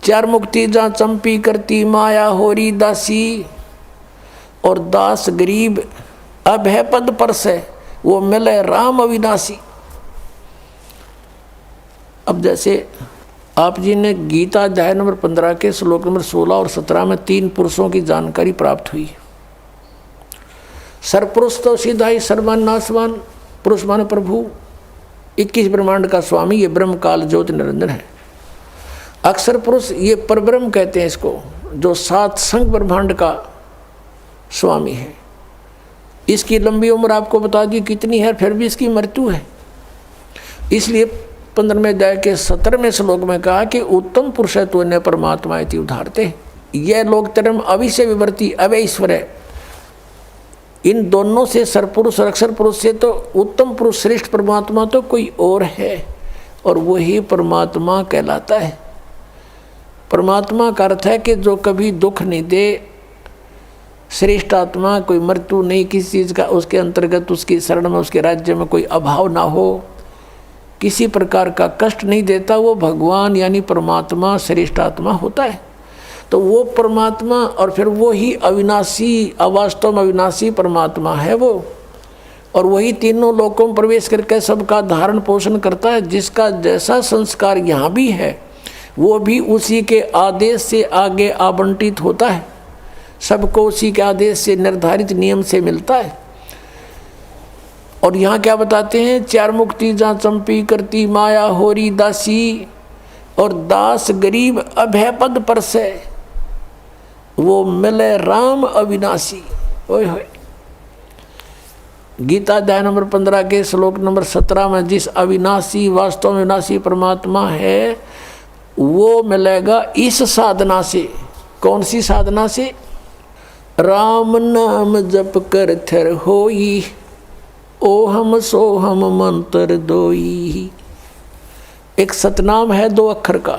चार मुक्ति जहाँ चंपी करती माया होरी दासी, और दास गरीब अब है पद पर से वो मिले राम अविनाशी। अब जैसे आप जी ने गीता अध्याय नंबर 15 के श्लोक नंबर 16 और 17 में 3 पुरुषों की जानकारी प्राप्त हुई। सरपुरुष तो सीधा ही सर्वान नाशवान पुरुष माने प्रभु, 21 ब्रह्मांड का स्वामी, ये ब्रह्म काल ज्योति निरंजन है। अक्षर पुरुष ये परब्रह्म कहते हैं इसको, जो 7 संग ब्रह्मांड का स्वामी है। इसकी लंबी उम्र आपको बता दी कितनी है, फिर भी इसकी मृत्यु है। इसलिए 15वें अध्याय के 17वें श्लोक में कहा कि उत्तम पुरुष है तो अन्य परमात्मा इति उदाहरते। यह लोग तरम अविषय विवर्ती अवय ईश्वर है। इन दोनों से सरपुरुष और अक्षर पुरुष से तो उत्तम पुरुष श्रेष्ठ परमात्मा तो कोई और है, और वही परमात्मा कहलाता है। परमात्मा का अर्थ है कि जो कभी दुख नहीं दे, श्रेष्ठ आत्मा, कोई मृत्यु नहीं किसी चीज़ का, उसके अंतर्गत उसकी शरण में उसके राज्य में कोई अभाव ना हो, किसी प्रकार का कष्ट नहीं देता, वो भगवान यानी परमात्मा श्रेष्ठ आत्मा होता है। तो वो परमात्मा, और फिर वो ही अविनाशी, अवास्तव में अविनाशी परमात्मा है वो, और वही तीनों लोकों में प्रवेश करके सबका धारण पोषण करता है। जिसका जैसा संस्कार यहाँ भी है वो भी उसी के आदेश से आगे आवंटित होता है, सबको उसी के आदेश से निर्धारित नियम से मिलता है। और यहाँ क्या बताते हैं? चार मुक्ति जहाँ चंपी करती माया होरी दासी, और दास गरीब अभय पद पर से वो मिले राम अविनाशी। ओए होए। गीता अध्याय नंबर 15 के श्लोक नंबर 17 में जिस अविनाशी वास्तव में विनाशी परमात्मा है वो मिलेगा इस साधना से। कौन सी साधना से? राम नाम जप कर थर होई, ओहम सोहम मंत्र दोई। एक सतनाम है 2 अक्षर का,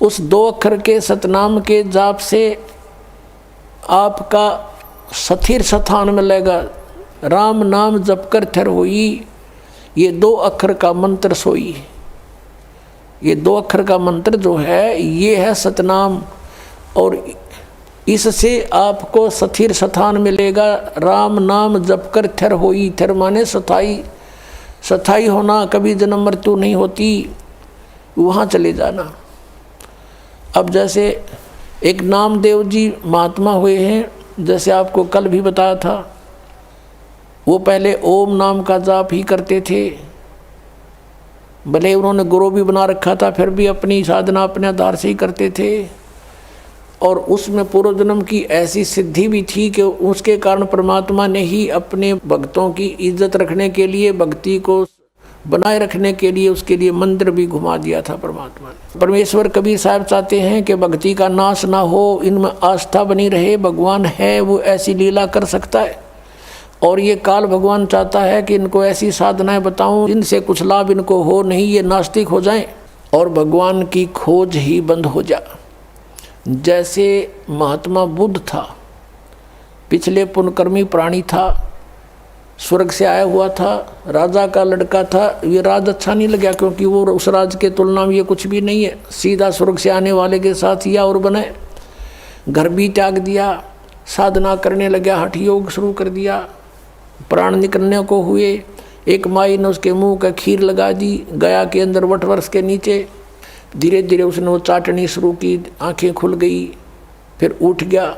उस 2 अक्षर के सतनाम के जाप से आपका स्थिर स्थान मिलेगा। राम नाम जप कर थर होई, ये 2 अक्षर का मंत्र सोई। ये 2 अक्षर का मंत्र जो है ये है सतनाम, और इससे आपको स्थिर स्थान मिलेगा। राम नाम जप कर थर होई, थर माने स्थाई, स्थाई होना, कभी जन्म मृत्यु नहीं होती, वहाँ चले जाना। अब जैसे एक नामदेव जी महात्मा हुए हैं, जैसे आपको कल भी बताया था, वो पहले ओम नाम का जाप ही करते थे। भले उन्होंने गुरु भी बना रखा था, फिर भी अपनी साधना अपने आधार से ही करते थे, और उसमें पूर्व जन्म की ऐसी सिद्धि भी थी कि उसके कारण परमात्मा ने ही अपने भक्तों की इज्जत रखने के लिए, भक्ति को बनाए रखने के लिए उसके लिए मंदिर भी घुमा दिया था परमात्मा ने। परमेश्वर कबीर साहब चाहते हैं कि भक्ति का नाश ना हो, इनमें आस्था बनी रहे। भगवान है वो ऐसी लीला कर सकता है, और ये काल भगवान चाहता है कि इनको ऐसी साधनाएं बताऊं इनसे कुछ लाभ इनको हो नहीं, ये नास्तिक हो जाएं और भगवान की खोज ही बंद हो जाए। जैसे महात्मा बुद्ध था, पिछले पुण्यकर्मी प्राणी था, स्वर्ग से आया हुआ था, राजा का लड़का था। ये राज अच्छा नहीं लगा क्योंकि वो उस राज के तुलना में ये कुछ भी नहीं है। सीधा स्वर्ग से आने वाले के साथ या और बने, घर भी त्याग दिया, साधना करने लगा, हठ योग शुरू कर दिया, प्राण निकलने को हुए। एक माई ने उसके मुंह का खीर लगा दी गया के अंदर वटवृक्ष के नीचे। धीरे धीरे उसने वो चाटनी शुरू की, आंखें खुल गई, फिर उठ गया,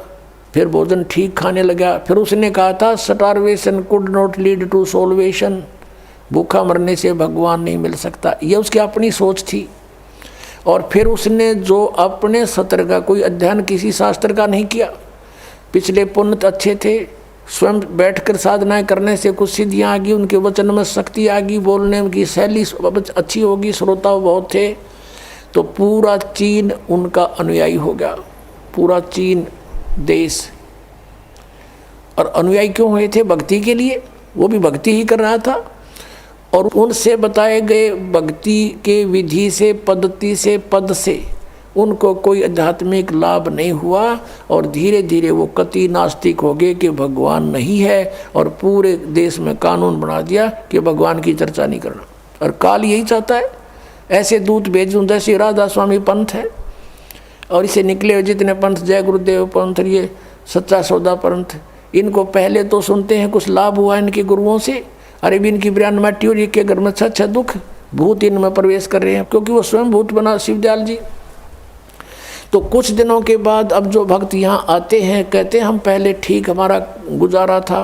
फिर भोजन ठीक खाने लगा। फिर उसने कहा था starvation could not lead to salvation, भूखा मरने से भगवान नहीं मिल सकता। ये उसकी अपनी सोच थी। और फिर उसने जो अपने सत्र का कोई अध्ययन किसी शास्त्र का नहीं किया, पिछले पुण्य अच्छे थे, स्वयं बैठकर साधनाएं करने से कुछ सिद्धियाँ आ गई, उनके वचन में शक्ति आ गई, बोलने की शैली अच्छी होगी, श्रोता बहुत थे, तो पूरा चीन उनका अनुयायी हो गया, पूरा चीन देश। और अनुयायी क्यों हुए थे? भक्ति के लिए। वो भी भक्ति ही कर रहा था और उनसे बताए गए भक्ति के विधि से, पद्धति से, पद से उनको कोई आध्यात्मिक लाभ नहीं हुआ। और धीरे धीरे वो कति नास्तिक हो गए कि भगवान नहीं है, और पूरे देश में कानून बना दिया कि भगवान की चर्चा नहीं करना। और काल यही चाहता है, ऐसे दूत भेजूं जैसे राधा स्वामी पंथ है, और इसे निकले हुए जितने पंथ, जय गुरुदेव पंथ, ये सच्चा सौदा पंथ, इनको पहले तो सुनते हैं कुछ लाभ हुआ इनके गुरुओं से, अरे भी इनकी ब्रांड मट्टी और ये के घर में अच्छा दुख, भूत इनमें प्रवेश कर रहे हैं, क्योंकि वो स्वयं भूत बना शिवदयाल जी। तो कुछ दिनों के बाद अब जो भक्त यहाँ आते हैं, कहते हैं हम पहले ठीक हमारा गुजारा था,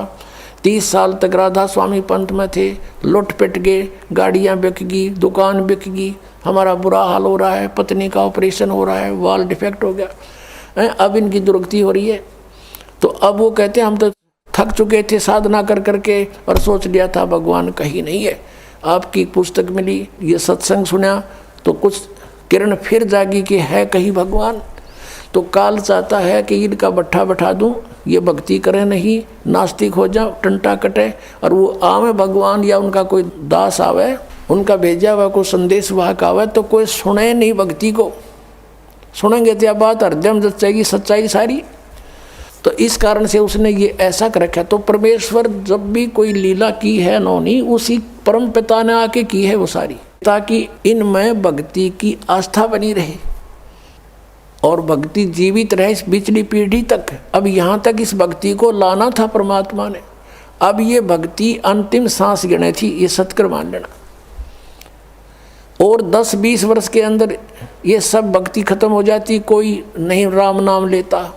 30 साल तक राधा स्वामी पंथ में थे, लुट पिट गए, गाड़ियाँ बिक गई, दुकान बिक गई, हमारा बुरा हाल हो रहा है, पत्नी का ऑपरेशन हो रहा है, वाल डिफेक्ट हो गया, अब इनकी दुर्गति हो रही है। तो अब वो कहते हैं हम तो थक चुके थे साधना कर करके, और सोच लिया था भगवान कहीं नहीं है। आपकी पुस्तक मिली, ये सत्संग सुना तो कुछ किरण फिर जागी कि है कहीं भगवान। तो काल चाहता है कि इनका बट्ठा बैठा दूं, ये भक्ति करें नहीं, नास्तिक हो जाओ, टंटा कटे, और वो आवे भगवान या उनका कोई दास आवे, उनका भेजा हुआ कोई संदेश वाहक आवे, तो कोई सुने नहीं भक्ति को। सुनेंगे तो यह बात हृदय में जचेगी सच्चाई सारी। तो इस कारण से उसने ये ऐसा कर रखा। तो परमेश्वर जब भी कोई लीला की है नौनी, उसी परम पिता ने आके की है वो सारी, ताकि इनमें भक्ति की आस्था बनी रहे और भक्ति जीवित रहे इस पिछली पीढ़ी तक। अब यहाँ तक इस भक्ति को लाना था परमात्मा ने। अब ये भक्ति अंतिम सांस गिने थी, ये सत्कर मान लेना। और 10-20 वर्ष के अंदर ये सब भक्ति खत्म हो जाती, कोई नहीं राम नाम लेता,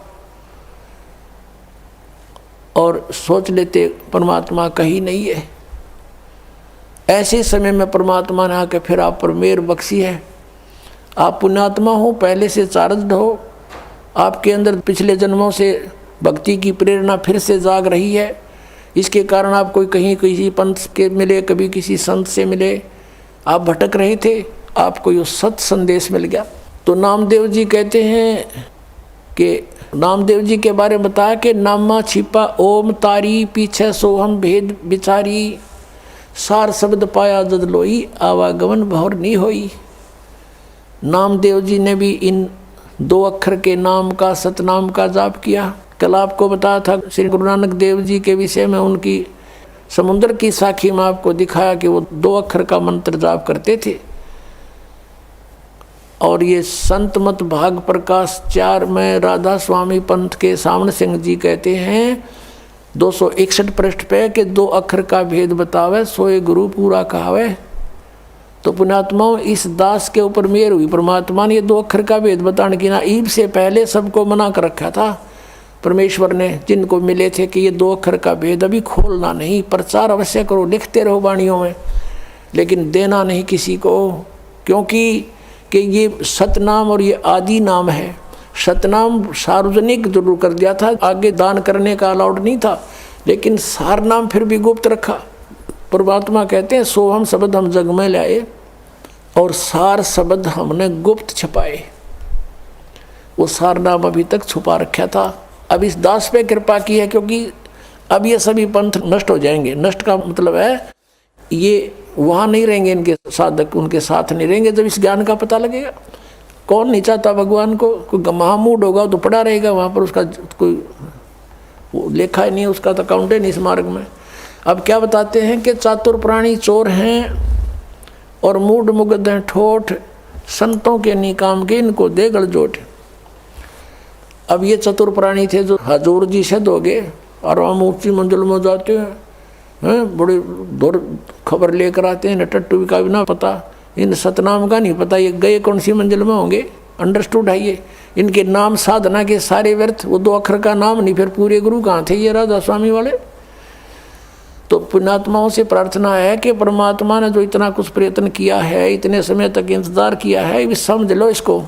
और सोच लेते परमात्मा कहीं नहीं है। ऐसे समय में परमात्मा ने आके फिर आप पर मेहर बख्शी है। आप पुण्यात्मा हो, पहले से चार्जड हो, आपके अंदर पिछले जन्मों से भक्ति की प्रेरणा फिर से जाग रही है। इसके कारण आप कोई कहीं किसी पंथ के मिले, कभी किसी संत से मिले, आप भटक रहे थे, आपको ये सत संदेश मिल गया। तो नामदेव जी कहते हैं कि नामदेव जी के बारे में बताया कि नामा छिपा ओम तारी, पीछे सोहम भेद बिचारी, सार शब्द पाया जद लोई, आवागमन भौर नहीं होई। नामदेव जी ने भी इन 2 अक्षर के नाम का, सतनाम का जाप किया। कल आपको बताया था श्री गुरु नानक देव जी के विषय में, उनकी समुद्र की साखी में आपको दिखाया कि वो 2 अक्षर का मंत्र जाप करते थे। और ये संत मत भाग प्रकाश 4 में राधा स्वामी पंथ के सामने सिंह जी कहते हैं 261 पृष्ठ पे कि 2 अक्षर का भेद बतावे, सोए गुरु पूरा कहावे। तो पुण्यात्माओं, इस दास के ऊपर मेहर हुई परमात्मा ने ये 2 अक्षर का भेद बताने की। ना ईब से पहले सबको मना कर रखा था परमेश्वर ने, जिनको मिले थे कि ये 2 अक्षर का भेद अभी खोलना नहीं, प्रचार अवश्य करो, लिखते रहो वाणियों में, लेकिन देना नहीं किसी को, क्योंकि कि ये सतनाम और ये आदि नाम है। सतनाम सार्वजनिक जरूर कर दिया था, आगे दान करने का अलाउड नहीं था, लेकिन सार नाम फिर भी गुप्त रखा। परमात्मा कहते हैं सोहम शब्द हम जग में लाए और सार शब्द हमने गुप्त छुपाए। वो सार नाम अभी तक छुपा रखा था। अब इस दास पे कृपा की है, क्योंकि अब ये सभी पंथ नष्ट हो जाएंगे। नष्ट का मतलब है ये वहाँ नहीं रहेंगे, इनके साधक उनके साथ नहीं रहेंगे। जब इस ज्ञान का पता लगेगा, कौन नहीं चाहता भगवान को, कोई महामूड होगा तो पड़ा रहेगा वहाँ पर, उसका कोई लेखा ही नहीं, उसका तो अकाउंट ही नहीं इस मार्ग में। अब क्या बताते हैं कि चातुर प्राणी चोर हैं और मूड मुग्ध हैं ठोठ, संतों के निकाम के इनको दे गलजोट। अब ये चतुर प्राणी थे जो हजूर जी से दोगे और हम ऊंची मंजिल में जाते हैं, बड़े दूर खबर लेकर आते हैं, टट्टू का भी ना पता, इन सतनाम का नहीं पता, ये गए कौन सी मंजिल में होंगे। अंडरस्टूड है ये, इनके नाम साधना के सारे व्यर्थ, वो 2 अक्षर का नाम नहीं, फिर पूरे गुरु कहाँ थे ये राधा स्वामी वाले। तो पुण्यात्माओं से प्रार्थना है कि परमात्मा ने जो इतना कुछ प्रयत्न किया है, इतने समय तक इंतजार किया है, भी समझ लो इसको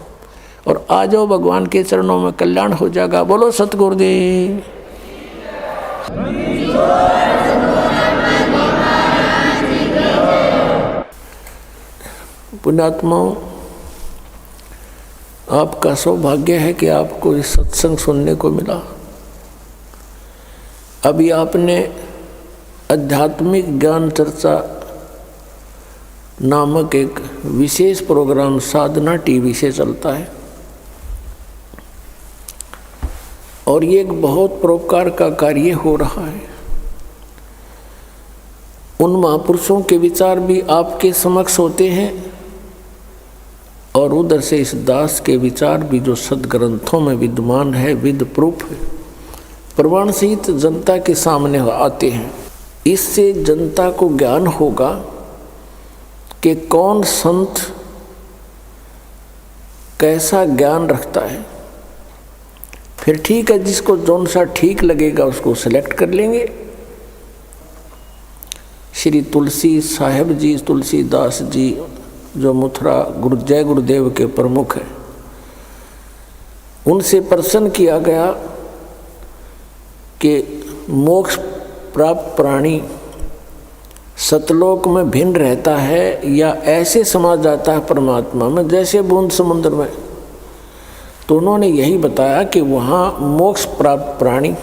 और आ जाओ भगवान के चरणों में, कल्याण हो जाएगा। बोलो सतगुरुदेव। पुण्यात्माओं, आपका सौभाग्य है कि आपको इस सत्संग सुनने को मिला। अभी आपने आध्यात्मिक ज्ञान चर्चा नामक एक विशेष प्रोग्राम साधना टीवी से चलता है और ये एक बहुत परोपकार का कार्य हो रहा है। उन महापुरुषों के विचार भी आपके समक्ष होते हैं और उधर से इस दास के विचार भी जो सदग्रंथों में विद्यमान है, विद प्रूफ है, प्रमाण सहित जनता के सामने आते हैं। इससे जनता को ज्ञान होगा कि कौन संत कैसा ज्ञान रखता है। फिर ठीक है, जिसको जौन सा ठीक लगेगा उसको सेलेक्ट कर लेंगे। श्री तुलसी साहेब जी, तुलसीदास जी जो मथुरा जय गुरुदेव के प्रमुख हैं, उनसे प्रश्न किया गया कि मोक्ष प्राप्त प्राणी सतलोक में भिन्न रहता है या ऐसे समा जाता है परमात्मा में जैसे बूंद समुद्र में। तो उन्होंने यही बताया कि वहाँ मोक्ष प्राप्त प्राणी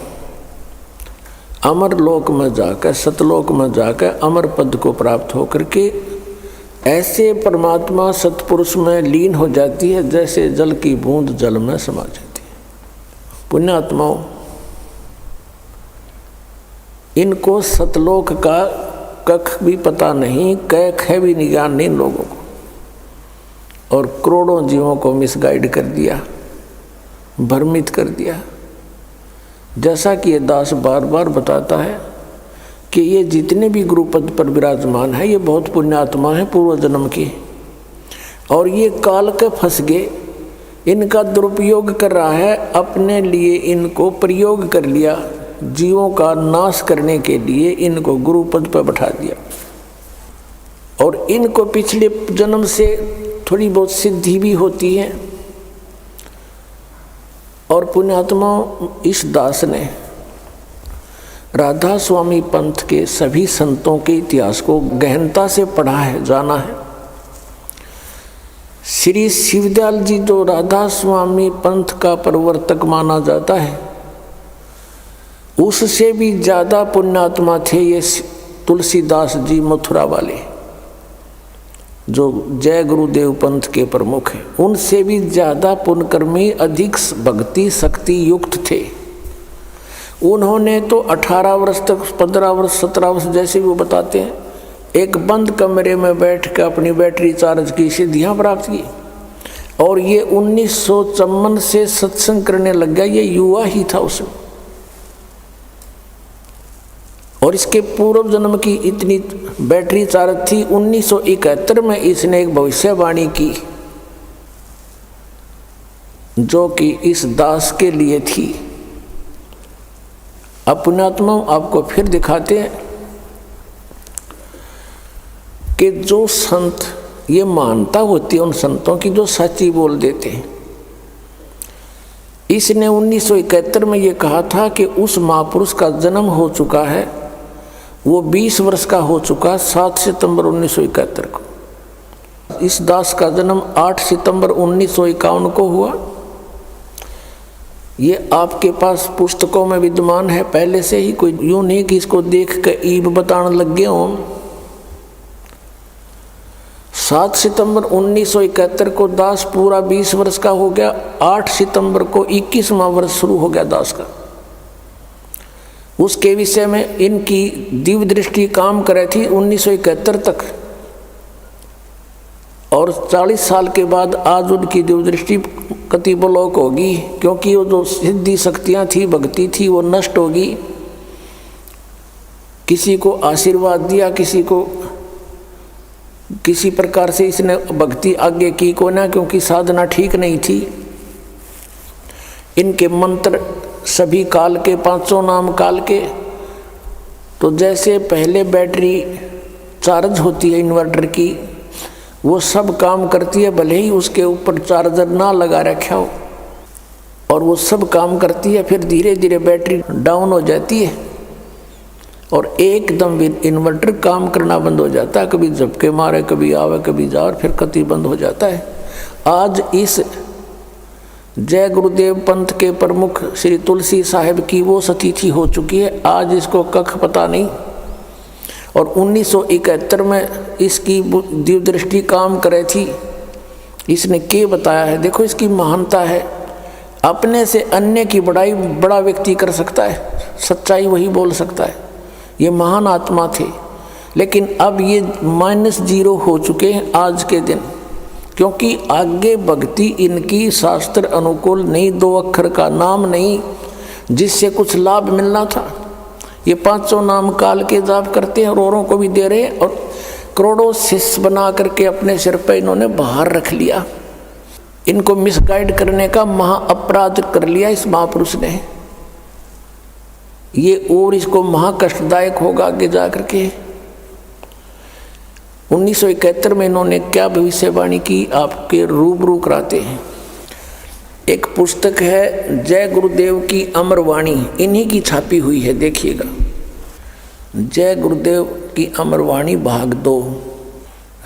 अमर लोक में जाकर, सतलोक में जाकर अमर पद को प्राप्त होकर के ऐसे परमात्मा सतपुरुष में लीन हो जाती है जैसे जल की बूंद जल में समा जाती है। पुण्यात्माओं, इनको सतलोक का कख भी पता नहीं, क ख भी ज्ञान नहीं लोगों को, और करोड़ों जीवों को मिसगाइड कर दिया, भ्रमित कर दिया। जैसा कि ये दास बार बार बताता है कि ये जितने भी गुरुपद पर विराजमान है ये बहुत पुण्यात्मा है पूर्व जन्म की, और ये काल के फंस गए, इनका दुरुपयोग कर रहा है, अपने लिए इनको प्रयोग कर लिया, जीवों का नाश करने के लिए इनको गुरुपद पर बैठा दिया। और इनको पिछले जन्म से थोड़ी बहुत सिद्धि भी होती है। और पुण्यात्मा, इस दास ने राधा स्वामी पंथ के सभी संतों के इतिहास को गहनता से पढ़ा है, जाना है। श्री शिवदयाल जी जो राधा स्वामी पंथ का प्रवर्तक माना जाता है, उससे भी ज़्यादा पुण्यात्मा थे ये तुलसीदास जी मथुरा वाले जो जय गुरुदेव पंथ के प्रमुख हैं। उनसे भी ज़्यादा पुण्यकर्मी, अधिक भक्ति शक्ति युक्त थे। उन्होंने तो 18 वर्ष तक, 15 वर्ष, 17 वर्ष जैसे वो बताते हैं, एक बंद कमरे में बैठ कर अपनी बैटरी चार्ज की सिद्धियाँ प्राप्त की। और ये 1954 से सत्संग करने लग गया, ये युवा ही था उसमें। और इसके पूर्व जन्म की इतनी बैटरी चार्ज थी। 1971 में इसने एक भविष्यवाणी की जो कि इस दास के लिए थी। अब पुण्यात्मा आपको फिर दिखाते हैं कि जो संत, ये मानता होती है उन संतों की जो सच्ची बोल देते हैं। इसने 1971 में ये कहा था कि उस महापुरुष का जन्म हो चुका है, वो 20 वर्ष का हो चुका, 7 सितंबर 1971 को। इस दास का जन्म 8 सितंबर 1951 को हुआ। ये आपके पास पुस्तकों में विद्यमान है पहले से ही, कोई यूँ नहीं कि इसको देख कर ईब बताने लग गए हों। 7 सितंबर 1971 को दास पूरा 20 वर्ष का हो गया। 8 सितंबर को 21वां वर्ष शुरू हो गया दास का। उसके विषय में इनकी दिव्य दृष्टि काम करे थी 1971 तक, और 40 साल के बाद आज उनकी दिव्य दृष्टि कति ब्लॉक होगी, क्योंकि वो जो सिद्धि शक्तियाँ थी, भक्ति थी, वो नष्ट होगी। किसी को आशीर्वाद दिया, किसी को किसी प्रकार से इसने भक्ति आगे की को ना, क्योंकि साधना ठीक नहीं थी। इनके मंत्र सभी काल के, 500 नाम काल के। तो जैसे पहले बैटरी चार्ज होती है इन्वर्टर की, वो सब काम करती है, भले ही उसके ऊपर चार्जर ना लगा रखा हो, और वो सब काम करती है। फिर धीरे धीरे बैटरी डाउन हो जाती है और एकदम इन्वर्टर काम करना बंद हो जाता है। कभी झपके मारे, कभी आवे, कभी जा, और फिर कति बंद हो जाता है। आज इस जय गुरुदेव पंथ के प्रमुख श्री तुलसी साहिब की वो सतिथि हो चुकी है। आज इसको कख पता नहीं, और 1971 में इसकी दिव्य दृष्टि काम करे थी। इसने क्या बताया है, देखो इसकी महानता है। अपने से अन्य की बड़ाई बड़ा व्यक्ति कर सकता है, सच्चाई वही बोल सकता है। ये महान आत्मा थे, लेकिन अब ये -0 हो चुके हैं आज के दिन, क्योंकि आगे भक्ति इनकी शास्त्र अनुकूल नहीं, 2 अक्षर का नाम नहीं जिससे कुछ लाभ मिलना था। ये 500 नाम काल के जाप करते हैं और औरों को भी दे रहे हैं, और करोड़ों शिष्य बना करके अपने सिर पर इन्होंने बाहर रख लिया। इनको मिसगाइड करने का महा अपराध कर लिया इस महापुरुष ने। ये और इसको महा कष्टदायक होगा आगे जा करके। 1971 में इन्होंने क्या भविष्यवाणी की, आपके रूबरू कराते हैं। एक पुस्तक है जय गुरुदेव की अमर वाणी, इन्हीं की छापी हुई है, देखिएगा। जय गुरुदेव की अमर वाणी भाग 2।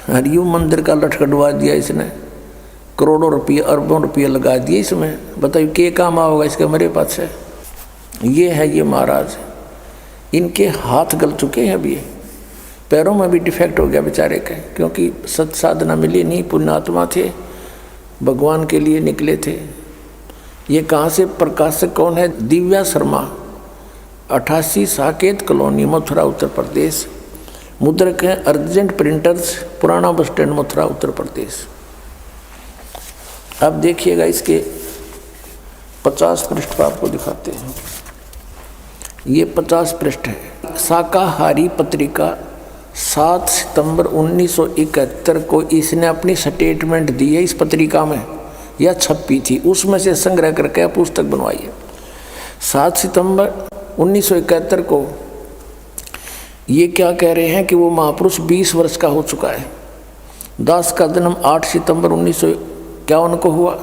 हरिओम मंदिर का लटकटवा दिया इसने, करोड़ों रुपये, अरबों रुपये लगा दिए इसमें। बताइए क्या काम आओगा इसके मेरे पास है। ये है ये महाराज, इनके हाथ गल चुके हैं अभी, पैरों में भी डिफेक्ट हो गया बेचारे के, क्योंकि सत साधना मिली नहीं। पुण्यात्मा थे, भगवान के लिए निकले थे। ये कहाँ से, प्रकाशक कौन है, दिव्या शर्मा, 88 साकेत कॉलोनी, मथुरा उत्तर प्रदेश। मुद्रक हैं अर्जेंट प्रिंटर्स, पुराना बस स्टैंड, मथुरा उत्तर प्रदेश। अब देखिएगा इसके 50 पृष्ठ पर आपको दिखाते हैं। ये 50 पृष्ठ है। शाकाहारी पत्रिका 7 सितंबर 1971 को इसने अपनी स्टेटमेंट दी है। इस पत्रिका में यह छपी थी, उसमें से संग्रह करके पुस्तक बनवाई है। 7 सितंबर 1971 को ये क्या कह रहे हैं कि वो महापुरुष 20 वर्ष का हो चुका है। दास का जन्म 8 सितंबर 1951 को हुआ,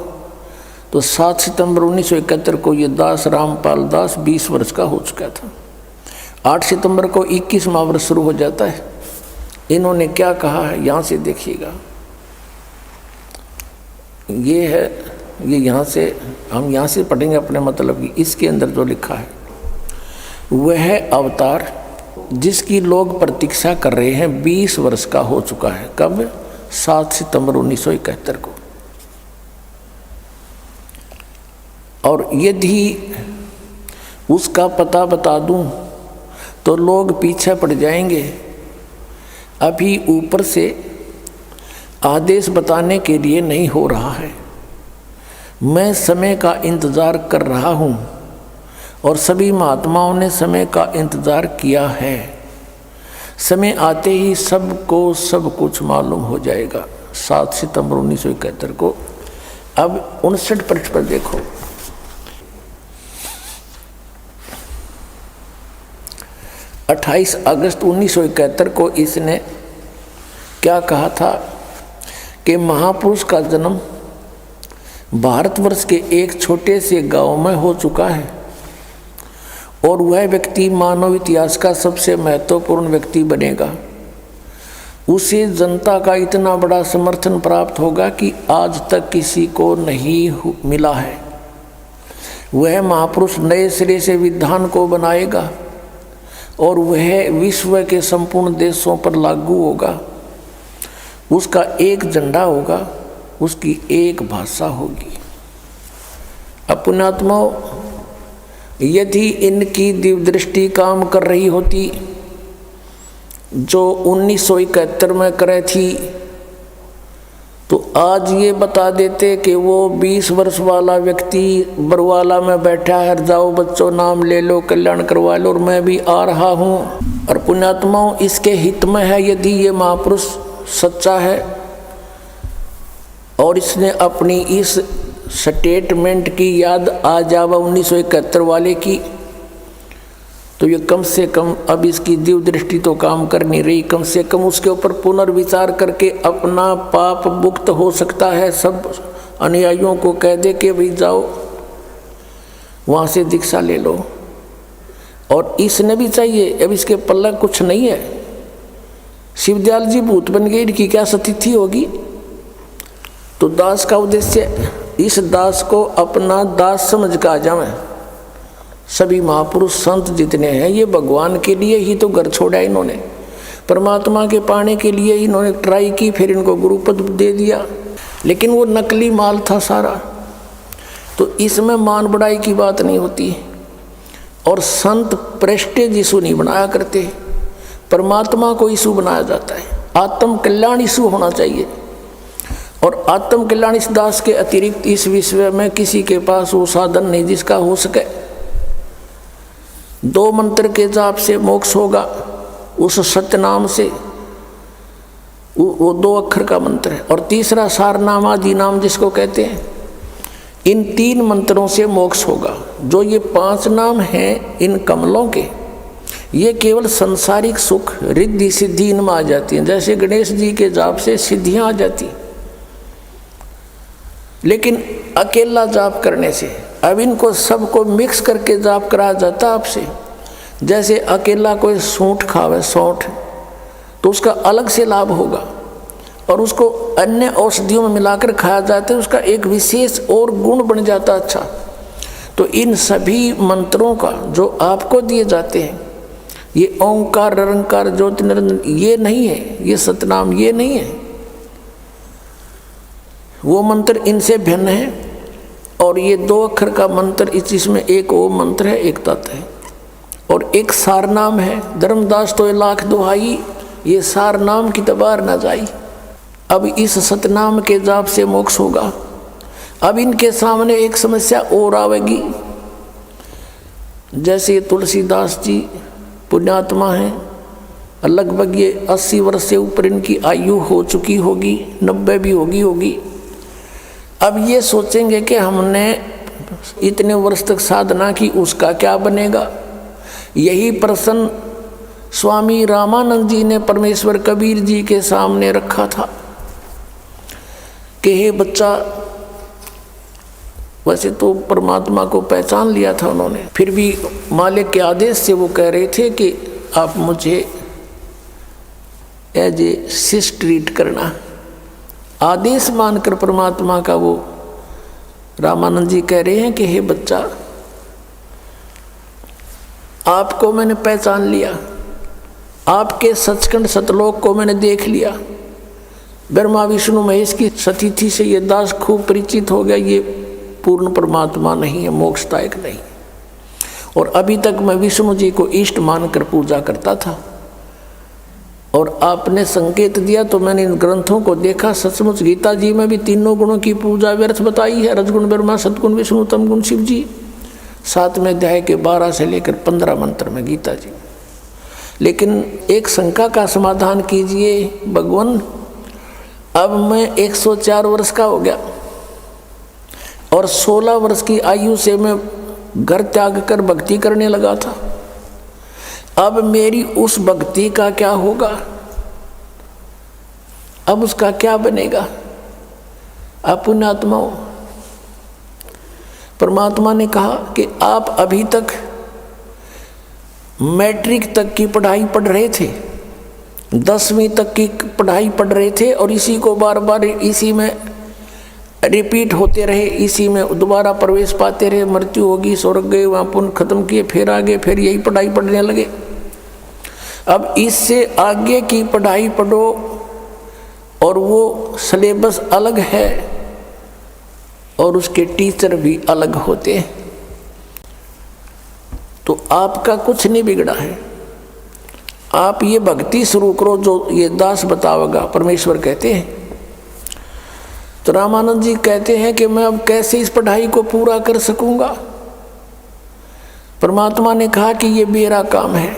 तो 7 सितंबर 1971 को ये दास रामपाल दास 20 वर्ष का हो चुका था। 8 सितंबर को 21वां वर्ष शुरू हो जाता है। इन्होंने क्या कहा है यहाँ से देखिएगा। ये है, ये यहाँ से हम यहाँ से पढ़ेंगे अपने मतलब की। इसके अंदर जो लिखा है, वह अवतार जिसकी लोग प्रतीक्षा कर रहे हैं 20 वर्ष का हो चुका है। कब? 7 सितंबर 1971 को। और यदि उसका पता बता दूं तो लोग पीछे पड़ जाएंगे। अभी ऊपर से आदेश बताने के लिए नहीं हो रहा है। मैं समय का इंतज़ार कर रहा हूँ और सभी महात्माओं ने समय का इंतज़ार किया है। समय आते ही सबको सब कुछ मालूम हो जाएगा। 7 सितंबर 1971 को। अब 59 पृष्ठ पर देखो। 28 अगस्त 1971 को इसने क्या कहा था कि महापुरुष का जन्म भारतवर्ष के एक छोटे से गांव में हो चुका है और वह व्यक्ति मानव इतिहास का सबसे महत्वपूर्ण व्यक्ति बनेगा। उसे जनता का इतना बड़ा समर्थन प्राप्त होगा कि आज तक किसी को नहीं मिला है। वह महापुरुष नए सिरे से विधान को बनाएगा और वह विश्व के संपूर्ण देशों पर लागू होगा। उसका एक झंडा होगा, उसकी एक भाषा होगी। पुण्यात्माओं, यदि इनकी दिव्य दृष्टि काम कर रही होती जो 1971 में करे थी, तो आज ये बता देते कि वो 20 वर्ष वाला व्यक्ति बरवाला में बैठा है, जाओ बच्चों नाम ले लो, कल्याण करवा लो, और मैं भी आ रहा हूँ। और पुण्यात्माओं, इसके हित में है यदि ये महापुरुष सच्चा है और इसने अपनी इस स्टेटमेंट की याद आ जावा 1971 वाले की, तो ये कम से कम अब इसकी दिव्य दृष्टि तो काम कर नहीं रही, कम से कम उसके ऊपर पुनर्विचार करके अपना पाप मुक्त हो सकता है। सब अनुयायियों को कह दे कि भाई जाओ वहाँ से दीक्षा ले लो। और इसने भी चाहिए, अब इसके पल्ला कुछ नहीं है। शिवदयाल जी भूत बन गए, इनकी क्या स्थिति होगी? तो दास का उद्देश्य इस दास को अपना दास समझ का आ जाए। सभी महापुरुष संत जितने हैं ये भगवान के लिए ही तो घर छोड़ा, इन्होंने परमात्मा के पाने के लिए इन्होंने ट्राई की, फिर इनको गुरुपद दे दिया, लेकिन वो नकली माल था सारा। तो इसमें मान बढ़ाई की बात नहीं होती। और संत प्रेस्टेज इशू नहीं बनाया करते, परमात्मा को इशू बनाया जाता है। आत्म कल्याण इशू होना चाहिए। और आत्म कल्याण इस दास के अतिरिक्त इस विश्व में किसी के पास वो साधन नहीं जिसका हो सके। 2 मंत्र के जाप से मोक्ष होगा, उस सत्य नाम से, वो 2 अक्षर का मंत्र है। और तीसरा सारनाम आदि नाम जिसको कहते हैं, इन 3 मंत्रों से मोक्ष होगा। जो ये 5 नाम हैं इन कमलों के, ये केवल सांसारिक सुख रिद्धि सिद्धि इनमें आ जाती हैं। जैसे गणेश जी के जाप से सिद्धियां आ जाती, लेकिन अकेला जाप करने से अब इनको सबको मिक्स करके जाप कराया जाता आपसे। जैसे अकेला कोई सूंठ खावे, सौंठ, तो उसका अलग से लाभ होगा, और उसको अन्य औषधियों में मिलाकर खाया जाता है, उसका एक विशेष और गुण बन जाता अच्छा। तो इन सभी मंत्रों का जो आपको दिए जाते हैं, ये ओंकार निरंकार ज्योति निरंजन, ये नहीं है, ये सतनाम ये नहीं है। वो मंत्र इनसे भिन्न है। और ये 2 अक्षर का मंत्र, इसमें एक ओम मंत्र है, एक तत् है, और एक सारनाम है। धर्मदास तो 1,00,000 दुहाई, ये सारनाम की तबार न जाई। अब इस सतनाम के जाप से मोक्ष होगा। अब इनके सामने एक समस्या और आवेगी। जैसे तुलसीदास जी पुण्यात्मा हैं, लगभग ये 80 वर्ष से ऊपर इनकी आयु हो चुकी होगी, 90 भी होगी। अब ये सोचेंगे कि हमने इतने वर्ष तक साधना की, उसका क्या बनेगा? यही प्रश्न स्वामी रामानंद जी ने परमेश्वर कबीर जी के सामने रखा था कि हे बच्चा, वैसे तो परमात्मा को पहचान लिया था उन्होंने, फिर भी मालिक के आदेश से वो कह रहे थे कि आप मुझे एज ए शिष्य ट्रीट करना। आदेश मानकर परमात्मा का वो रामानंद जी कह रहे हैं कि हे बच्चा, आपको मैंने पहचान लिया, आपके सचखंड सतलोक को मैंने देख लिया। ब्रह्मा विष्णु महेश की स्थिति से ये दास खूब परिचित हो गया, ये पूर्ण परमात्मा नहीं है, मोक्षदायक नहीं। और अभी तक मैं विष्णु जी को इष्ट मानकर पूजा करता था, और आपने संकेत दिया तो मैंने इन ग्रंथों को देखा। सचमुच गीता जी में भी 3 गुणों की पूजा व्यर्थ बताई है, रजगुण ब्रह्मा, सतगुण विष्णु, तमगुण शिव जी। 7वें अध्याय के 12 से लेकर 15 मंत्र में गीता जी। लेकिन एक शंका का समाधान कीजिए भगवान, अब मैं 104 वर्ष का हो गया और 16 वर्ष की आयु से मैं घर त्याग कर भक्ति करने लगा था। अब मेरी उस भक्ति का क्या होगा? अब उसका क्या बनेगा? आप पुण्यात्माओं, परमात्मा ने कहा कि आप अभी तक मैट्रिक तक की पढ़ाई पढ़ रहे थे, 10वीं तक की पढ़ाई पढ़ रहे थे, और इसी को बार बार इसी में रिपीट होते रहे, इसी में दोबारा प्रवेश पाते रहे। मृत्यु होगी, स्वर्ग गए, वहाँ पुण्य खत्म किए, फिर आगे फिर यही पढ़ाई पढ़ने लगे। अब इससे आगे की पढ़ाई पढ़ो, और वो सिलेबस अलग है और उसके टीचर भी अलग होते हैं। तो आपका कुछ नहीं बिगड़ा है। आप ये भक्ति शुरू करो जो ये दास बतावेगा, परमेश्वर कहते हैं। तो रामानंद जी कहते हैं कि मैं अब कैसे इस पढ़ाई को पूरा कर सकूंगा। परमात्मा ने कहा कि ये मेरा काम है,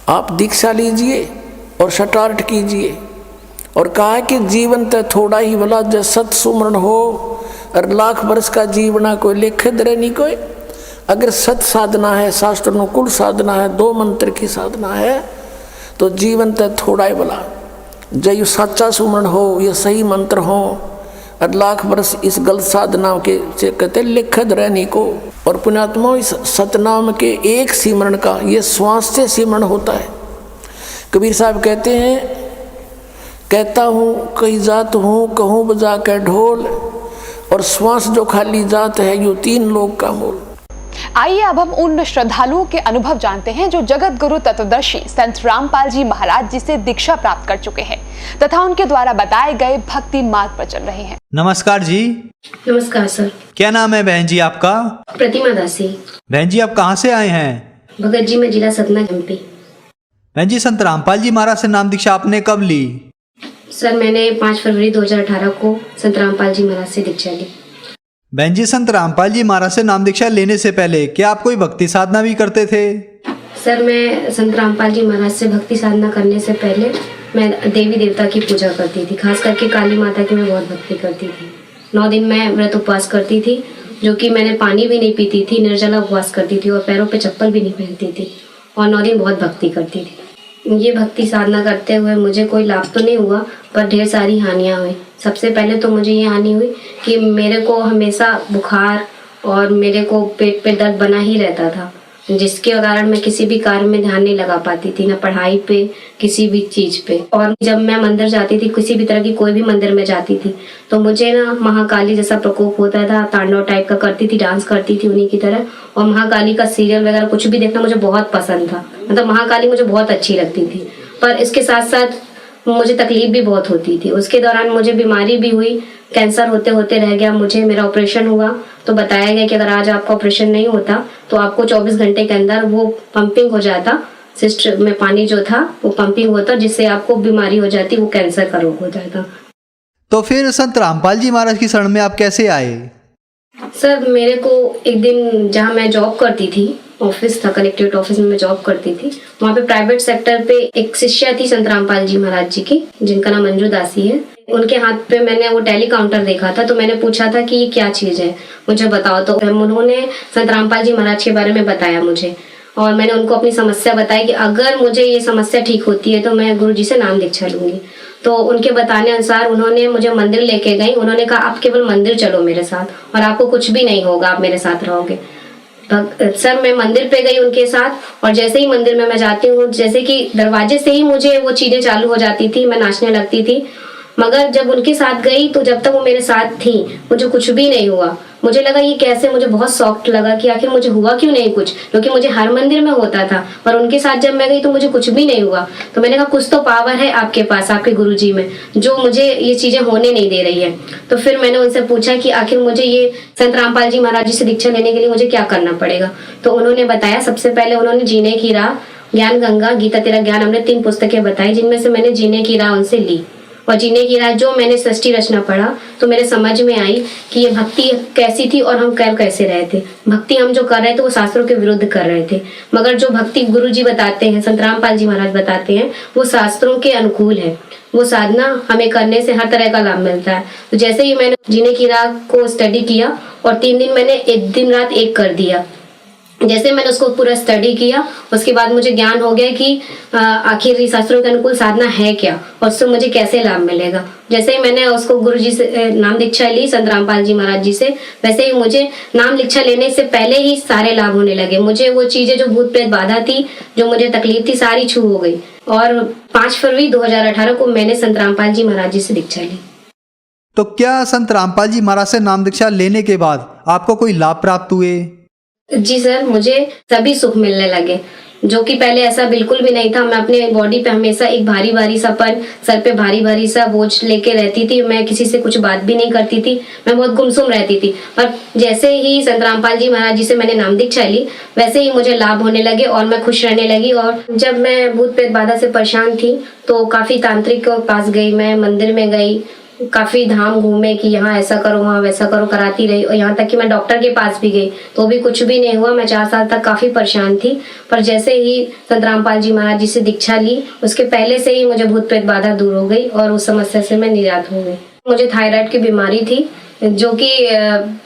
आप दीक्षा लीजिए और स्टार्ट कीजिए। और कहा कि जीवन तो थोड़ा ही भला, जब सत सुमरण हो और लाख वर्ष का जीवना कोई लेखे दरे नहीं कोई। अगर सत साधना है, शास्त्र अनुकूल साधना है, 2 मंत्र की साधना है, तो जीवन तो थोड़ा ही भला। जब ये सच्चा सुमरण हो, ये सही मंत्र हो और लाख वर्ष इस गलत साधना के से कहते लिखत रहने को। और पुण्यात्मा इस सतनाम के एक सिमरण का ये श्वास से सिमरण होता है। कबीर साहब कहते हैं, कहता हूँ कई जात हूँ, कहूँ बजा के ढोल, और श्वास जो खाली जात है यो 3 लोक का मूल। आइए अब हम उन श्रद्धालुओं के अनुभव जानते हैं जो जगत गुरु तत्वदर्शी संत रामपाल जी महाराज जी से दीक्षा प्राप्त कर चुके हैं तथा उनके द्वारा बताए गए भक्ति मार्ग पर चल रहे हैं। नमस्कार जी। नमस्कार सर। क्या नाम है बहन जी आपका? प्रतिमा दासी। बहन जी आप कहाँ से आए हैं? भगत जी में जिला सतना एमपी। बहन जी संत रामपाल जी महाराज से नाम दीक्षा आपने कब ली? सर मैंने 5 फरवरी 2018 को संत रामपाल जी महाराज से दीक्षा ली। बहन जी संत रामपाल जी महाराज से नाम दीक्षा लेने से पहले क्या आप कोई भक्ति साधना भी करते थे? सर मैं संत रामपाल जी महाराज से भक्ति साधना करने से पहले मैं देवी देवता की पूजा करती थी, खास करके काली माता की मैं बहुत भक्ति करती थी। 9 दिन मैं व्रत उपवास करती थी, जो कि मैंने पानी भी नहीं पीती थी, निर्जला उपवास करती थी और पैरों पे चप्पल भी नहीं पहनती थी और 9 दिन बहुत भक्ति करती थी। ये भक्ति साधना करते हुए मुझे कोई लाभ तो नहीं हुआ, पर ढेर सारी हानियाँ हुई। सबसे पहले तो मुझे ये हानि हुई कि मेरे को हमेशा बुखार और मेरे को पेट पे दर्द बना ही रहता था, जिसके कारण मैं किसी भी कार्य में ध्यान नहीं लगा पाती थी, ना पढ़ाई पे, किसी भी चीज़ पे। और जब मैं मंदिर जाती थी, किसी भी तरह की कोई भी मंदिर में जाती थी, तो मुझे ना महाकाली जैसा प्रकोप होता था, तांडव टाइप का करती थी, डांस करती थी उन्हीं की तरह। और महाकाली का सीरियल वगैरह कुछ भी देखना मुझे बहुत पसंद था, मतलब महाकाली मुझे बहुत अच्छी लगती थी। पर इसके साथ साथ मुझे तकलीफ भी बहुत होती थी। उसके दौरान मुझे बीमारी भी हुई, कैंसर होते होते रह गया मुझे। मेरा ऑपरेशन हुआ तो बताया गया कि अगर आज आपका ऑपरेशन नहीं होता तो आपको 24 घंटे के अंदर वो पंपिंग हो जाता, सिस्ट में पानी जो था वो पंपिंग होता, जिससे आपको बीमारी हो जाती, वो कैंसर का रोग हो जाता। तो फिर संत रामपाल जी महाराज की शरण में आप कैसे आए? सर मेरे को एक दिन, जहाँ मैं जॉब करती थी, ऑफिस था, कलेक्ट्रेट ऑफिस में मैं जॉब करती थी, वहाँ पे प्राइवेट सेक्टर पे एक शिष्या थी संत रामपाल जी महाराज जी की, जिनका नाम मंजू दासी है। उनके हाथ पे मैंने वो टेली काउंटर देखा था, तो मैंने पूछा था कि ये क्या चीज़ है, मुझे बताओ। तो उन्होंने संत रामपाल जी महाराज के बारे में बताया मुझे, और मैंने उनको अपनी समस्या बताई कि अगर मुझे ये समस्या ठीक होती है तो मैं गुरु जी से नाम दीक्षा लूंगी। तो उनके बताने अनुसार उन्होंने मुझे मंदिर लेके गई। उन्होंने कहा आप केवल मंदिर चलो मेरे साथ और आपको कुछ भी नहीं होगा, आप मेरे साथ रहोगे। सर मैं मंदिर पे गई उनके साथ, और जैसे ही मंदिर में मैं जाती हूँ, जैसे कि दरवाजे से ही मुझे वो चीजें चालू हो जाती थी, मैं नाचने लगती थी। मगर जब उनके साथ गई तो जब तक वो मेरे साथ थी मुझे कुछ भी नहीं हुआ। मुझे लगा ये कैसे, मुझे बहुत सॉफ्ट लगा कि आखिर मुझे हुआ क्यों नहीं कुछ, क्योंकि मुझे हर मंदिर में होता था, पर उनके साथ जब मैं गई तो मुझे कुछ भी नहीं हुआ। तो मैंने कहा कुछ तो पावर है आपके पास, आपके गुरुजी में, जो मुझे ये चीजें होने नहीं दे रही है। तो फिर मैंने उनसे पूछा कि आखिर मुझे ये संत रामपाल जी महाराज जी से दीक्षा लेने के लिए मुझे क्या करना पड़ेगा। तो उन्होंने बताया, सबसे पहले उन्होंने जीने की राह, ज्ञान गंगा, गीता तेरा ज्ञान, हमने 3 पुस्तकें बताई, जिनमें से मैंने जीने की राह उनसे ली। और जीने की राह जो मैंने सृष्टि रचना पढ़ा तो मेरे समझ में आई कि ये भक्ति कैसी थी और हम कर कैसे रहे थे। भक्ति हम जो कर रहे थे वो शास्त्रों के विरुद्ध कर रहे थे, मगर जो भक्ति गुरु जी बताते हैं, संत रामपाल जी महाराज बताते हैं, वो शास्त्रों के अनुकूल है। वो साधना हमें करने से हर तरह का लाभ मिलता है। तो जैसे ही मैंने जीने की राह को स्टडी किया और 3 दिन मैंने एक दिन रात एक कर दिया। जैसे मैंने उसको पूरा स्टडी किया, उसके बाद मुझे ज्ञान हो गया कि आखिर शास्त्रों के अनुकूल साधना है क्या और उससे मुझे कैसे लाभ मिलेगा। जैसे ही मैंने उसको गुरु जी से नाम दीक्षा ली, संत रामपाल जी महाराज जी से, वैसे ही मुझे नाम दीक्षा लेने से पहले ही सारे लाभ होने लगे। मुझे वो चीजें जो भूत प्रेत बाधा थी, जो मुझे तकलीफ थी, सारी छू हो गई। और 5 फरवरी 2018 को मैंने संत रामपाल जी महाराज जी से दीक्षा ली। तो क्या संत रामपाल जी महाराज से नाम दीक्षा लेने के बाद आपको कोई लाभ प्राप्त हुए? जी सर, मुझे सभी सुख मिलने लगे। जो कि पहले ऐसा बिल्कुल भी नहीं था। मैं अपने बॉडी पे हमेशा एक भारी भारी सापन, सर पे भारी भारी सा बोझ लेके रहती थी। मैं किसी से कुछ बात भी नहीं करती थी, मैं बहुत गुमसुम रहती थी। पर जैसे ही संत रामपाल जी महाराज जी से मैंने नाम दीक्षा ली, वैसे ही मुझे लाभ होने लगे और मैं खुश रहने लगी। और जब मैं भूत प्रेत बाधा से परेशान थी तो काफी तांत्रिक के पास गई, मैं मंदिर में गई, काफी धाम घूमे कि यहाँ ऐसा करो वहाँ वैसा करो, कराती रही। और यहाँ तक कि मैं डॉक्टर के पास भी गई तो भी कुछ भी नहीं हुआ। मैं 4 साल तक काफी परेशान थी। पर जैसे ही संत रामपाल जी महाराज जी से दीक्षा ली, उसके पहले से ही मुझे भूत प्रेत बाधा दूर हो गई और उस समस्या से मैं निजात हो गई। मुझे थायराइड की बीमारी थी, जो कि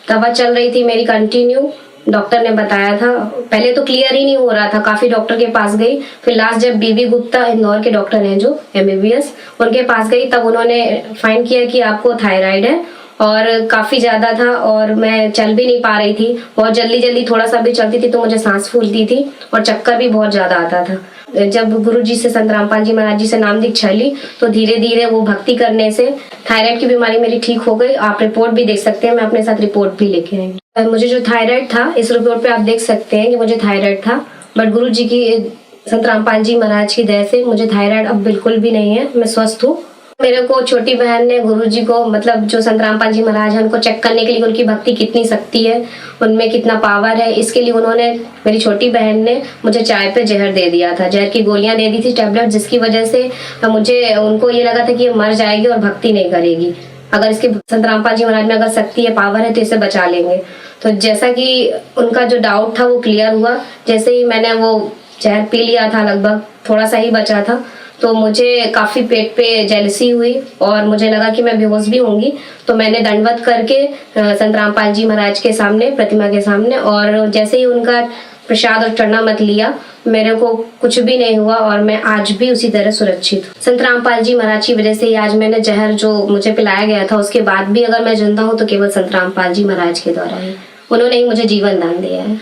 दवा चल रही थी मेरी कंटिन्यू। डॉक्टर ने बताया था, पहले तो क्लियर ही नहीं हो रहा था, काफी डॉक्टर के पास गई। फिर लास्ट जब बीबी गुप्ता इंदौर के डॉक्टर हैं जो MBBS, उनके पास गई, तब उन्होंने फाइंड किया कि आपको थायराइड है और काफी ज्यादा था और मैं चल भी नहीं पा रही थी। बहुत जल्दी जल्दी थोड़ा सा भी चलती थी तो मुझे सांस फूलती थी और चक्कर भी बहुत ज्यादा आता था। जब गुरु जी से, संत रामपाल जी महाराज जी से नाम दीक्षा ली तो धीरे धीरे वो भक्ति करने से थायराइड की बीमारी मेरी ठीक हो गई। आप रिपोर्ट भी देख सकते हैं, मैं अपने साथ रिपोर्ट भी लेके आई। मुझे जो थायराइड था, इस रिपोर्ट पे आप देख सकते हैं कि मुझे थायराइड था, बट गुरु जी की, संत रामपाल जी महाराज की दया से मुझे थायराइड अब बिल्कुल भी नहीं है, मैं स्वस्थ हूँ। मेरे को छोटी बहन ने गुरु जी को, मतलब जो संत रामपाल जी महाराज है, उनको चेक करने के लिए उनकी भक्ति कितनी शक्ति है, उनमें कितना पावर है, इसके लिए उन्होंने, मेरी छोटी बहन ने मुझे चाय पे जहर दे दिया था, जहर की गोलियां दे दी थी, टैबलेट, जिसकी वजह से मुझे, उनको ये लगा था कि ये मर जाएगी और भक्ति नहीं करेगी। अगर इसके, संत रामपाल जी महाराज में अगर शक्ति है, पावर है, तो इसे बचा लेंगे। तो जैसा कि उनका जो डाउट था वो क्लियर हुआ। जैसे ही मैंने वो जहर पी लिया था, लगभग थोड़ा सा ही बचा था, तो मुझे काफी पेट पे जेलसी हुई और मुझे लगा कि मैं बेहोश भी होंगी। तो मैंने दंडवत करके संत रामपाल जी महाराज के सामने, प्रतिमा के सामने, और जैसे ही उनका प्रसाद और चरणामृत लिया, मेरे को कुछ भी नहीं हुआ और मैं आज भी उसी तरह सुरक्षित हूँ। संत रामपाल जी महाराज की वजह से ही आज मैंने जहर जो मुझे पिलाया गया था, उसके बाद भी अगर मैं जिंदा हूँ तो केवल संत रामपाल जी महाराज के द्वारा है। उन्होंने ही मुझे जीवन दान दिया है।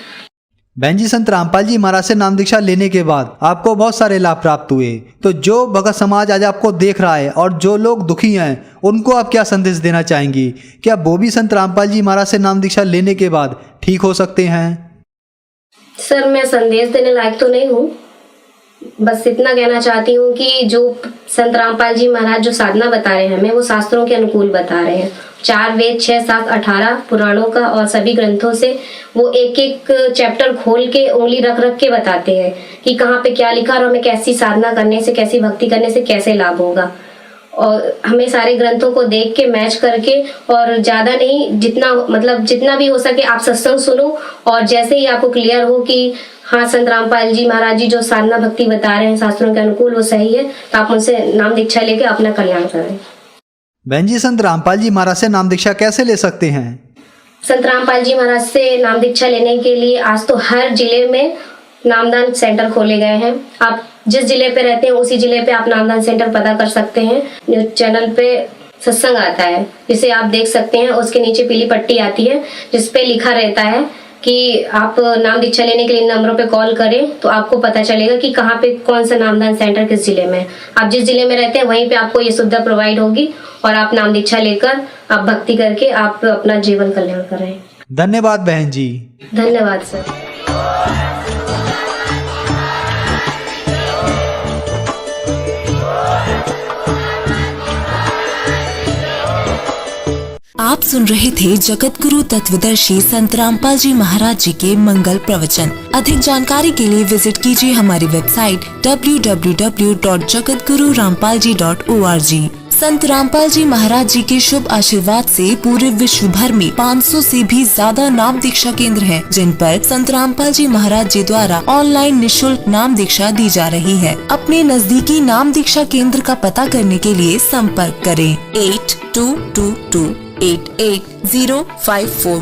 बहन जी, संत रामपाल जी महाराज से नाम दीक्षा लेने के बाद आपको बहुत सारे लाभ प्राप्त हुए, तो जो भगत समाज आज आपको देख रहा है और जो लोग दुखी हैं, उनको आप क्या संदेश देना चाहेंगी? क्या वो भी संत रामपाल जी महाराज से नाम दीक्षा लेने के बाद ठीक हो सकते हैं? सर, मैं संदेश देने लायक तो नहीं हूँ, बस इतना कहना चाहती हूँ कि जो संत रामपाल जी महाराज जो साधना बता रहे हैं हमें, वो शास्त्रों के अनुकूल बता रहे हैं। 4 वेद, 6, 7, 18 पुराणों का और सभी ग्रंथों से वो एक एक चैप्टर खोल के उंगली रख रख के बताते हैं कि कहाँ पे क्या लिखा और हमें कैसी साधना करने से, कैसी भक्ति करने से कैसे लाभ होगा। और हमें सारे ग्रंथों को देख के, मैच करके, और ज्यादा नहीं, जितना भी हो सके आप सत्संग सुनो, और जैसे ही आपको क्लियर हो कि हाँ, संत रामपाल जी महाराज जी जो साधना भक्ति बता रहे हैं शास्त्रों के अनुकूल, वो सही है, तो आप उनसे नाम दीक्षा लेके अपना कल्याण करें। बहन जी, संत रामपाल जी महाराज से नाम दीक्षा कैसे ले सकते हैं? संत रामपाल जी महाराज से नाम दीक्षा लेने के लिए आज तो हर जिले में नामदान सेंटर खोले गए हैं। आप जिस जिले पे रहते हैं उसी जिले पे आप नामदान सेंटर पता कर सकते हैं। न्यूज चैनल पे सत्संग आता है, जिसे आप देख सकते हैं, उसके नीचे पीली पट्टी आती है जिसपे लिखा रहता है कि आप नाम दीक्षा लेने के लिए नंबरों पे कॉल करें, तो आपको पता चलेगा कि कहाँ पे कौन सा नामदान सेंटर किस जिले में। आप जिस जिले में रहते हैं वहीं पे आपको ये सुविधा प्रोवाइड होगी और आप नाम दीक्षा लेकर, आप भक्ति करके आप अपना जीवन कल्याण करें। धन्यवाद बहन जी। धन्यवाद सर। आप सुन रहे थे जगत गुरु तत्वदर्शी संत रामपाल जी महाराज जी के मंगल प्रवचन। अधिक जानकारी के लिए विजिट कीजिए हमारी वेबसाइट www.jagatgururampalji.org। संत रामपाल जी महाराज जी के शुभ आशीर्वाद से पूरे विश्व भर में 500 से भी ज्यादा नाम दीक्षा केंद्र हैं, जिन पर संत रामपाल जी महाराज जी द्वारा ऑनलाइन निशुल्क नाम दीक्षा दी जा रही है। अपने नजदीकी नाम दीक्षा केंद्र का पता करने के लिए संपर्क करें 8222888054।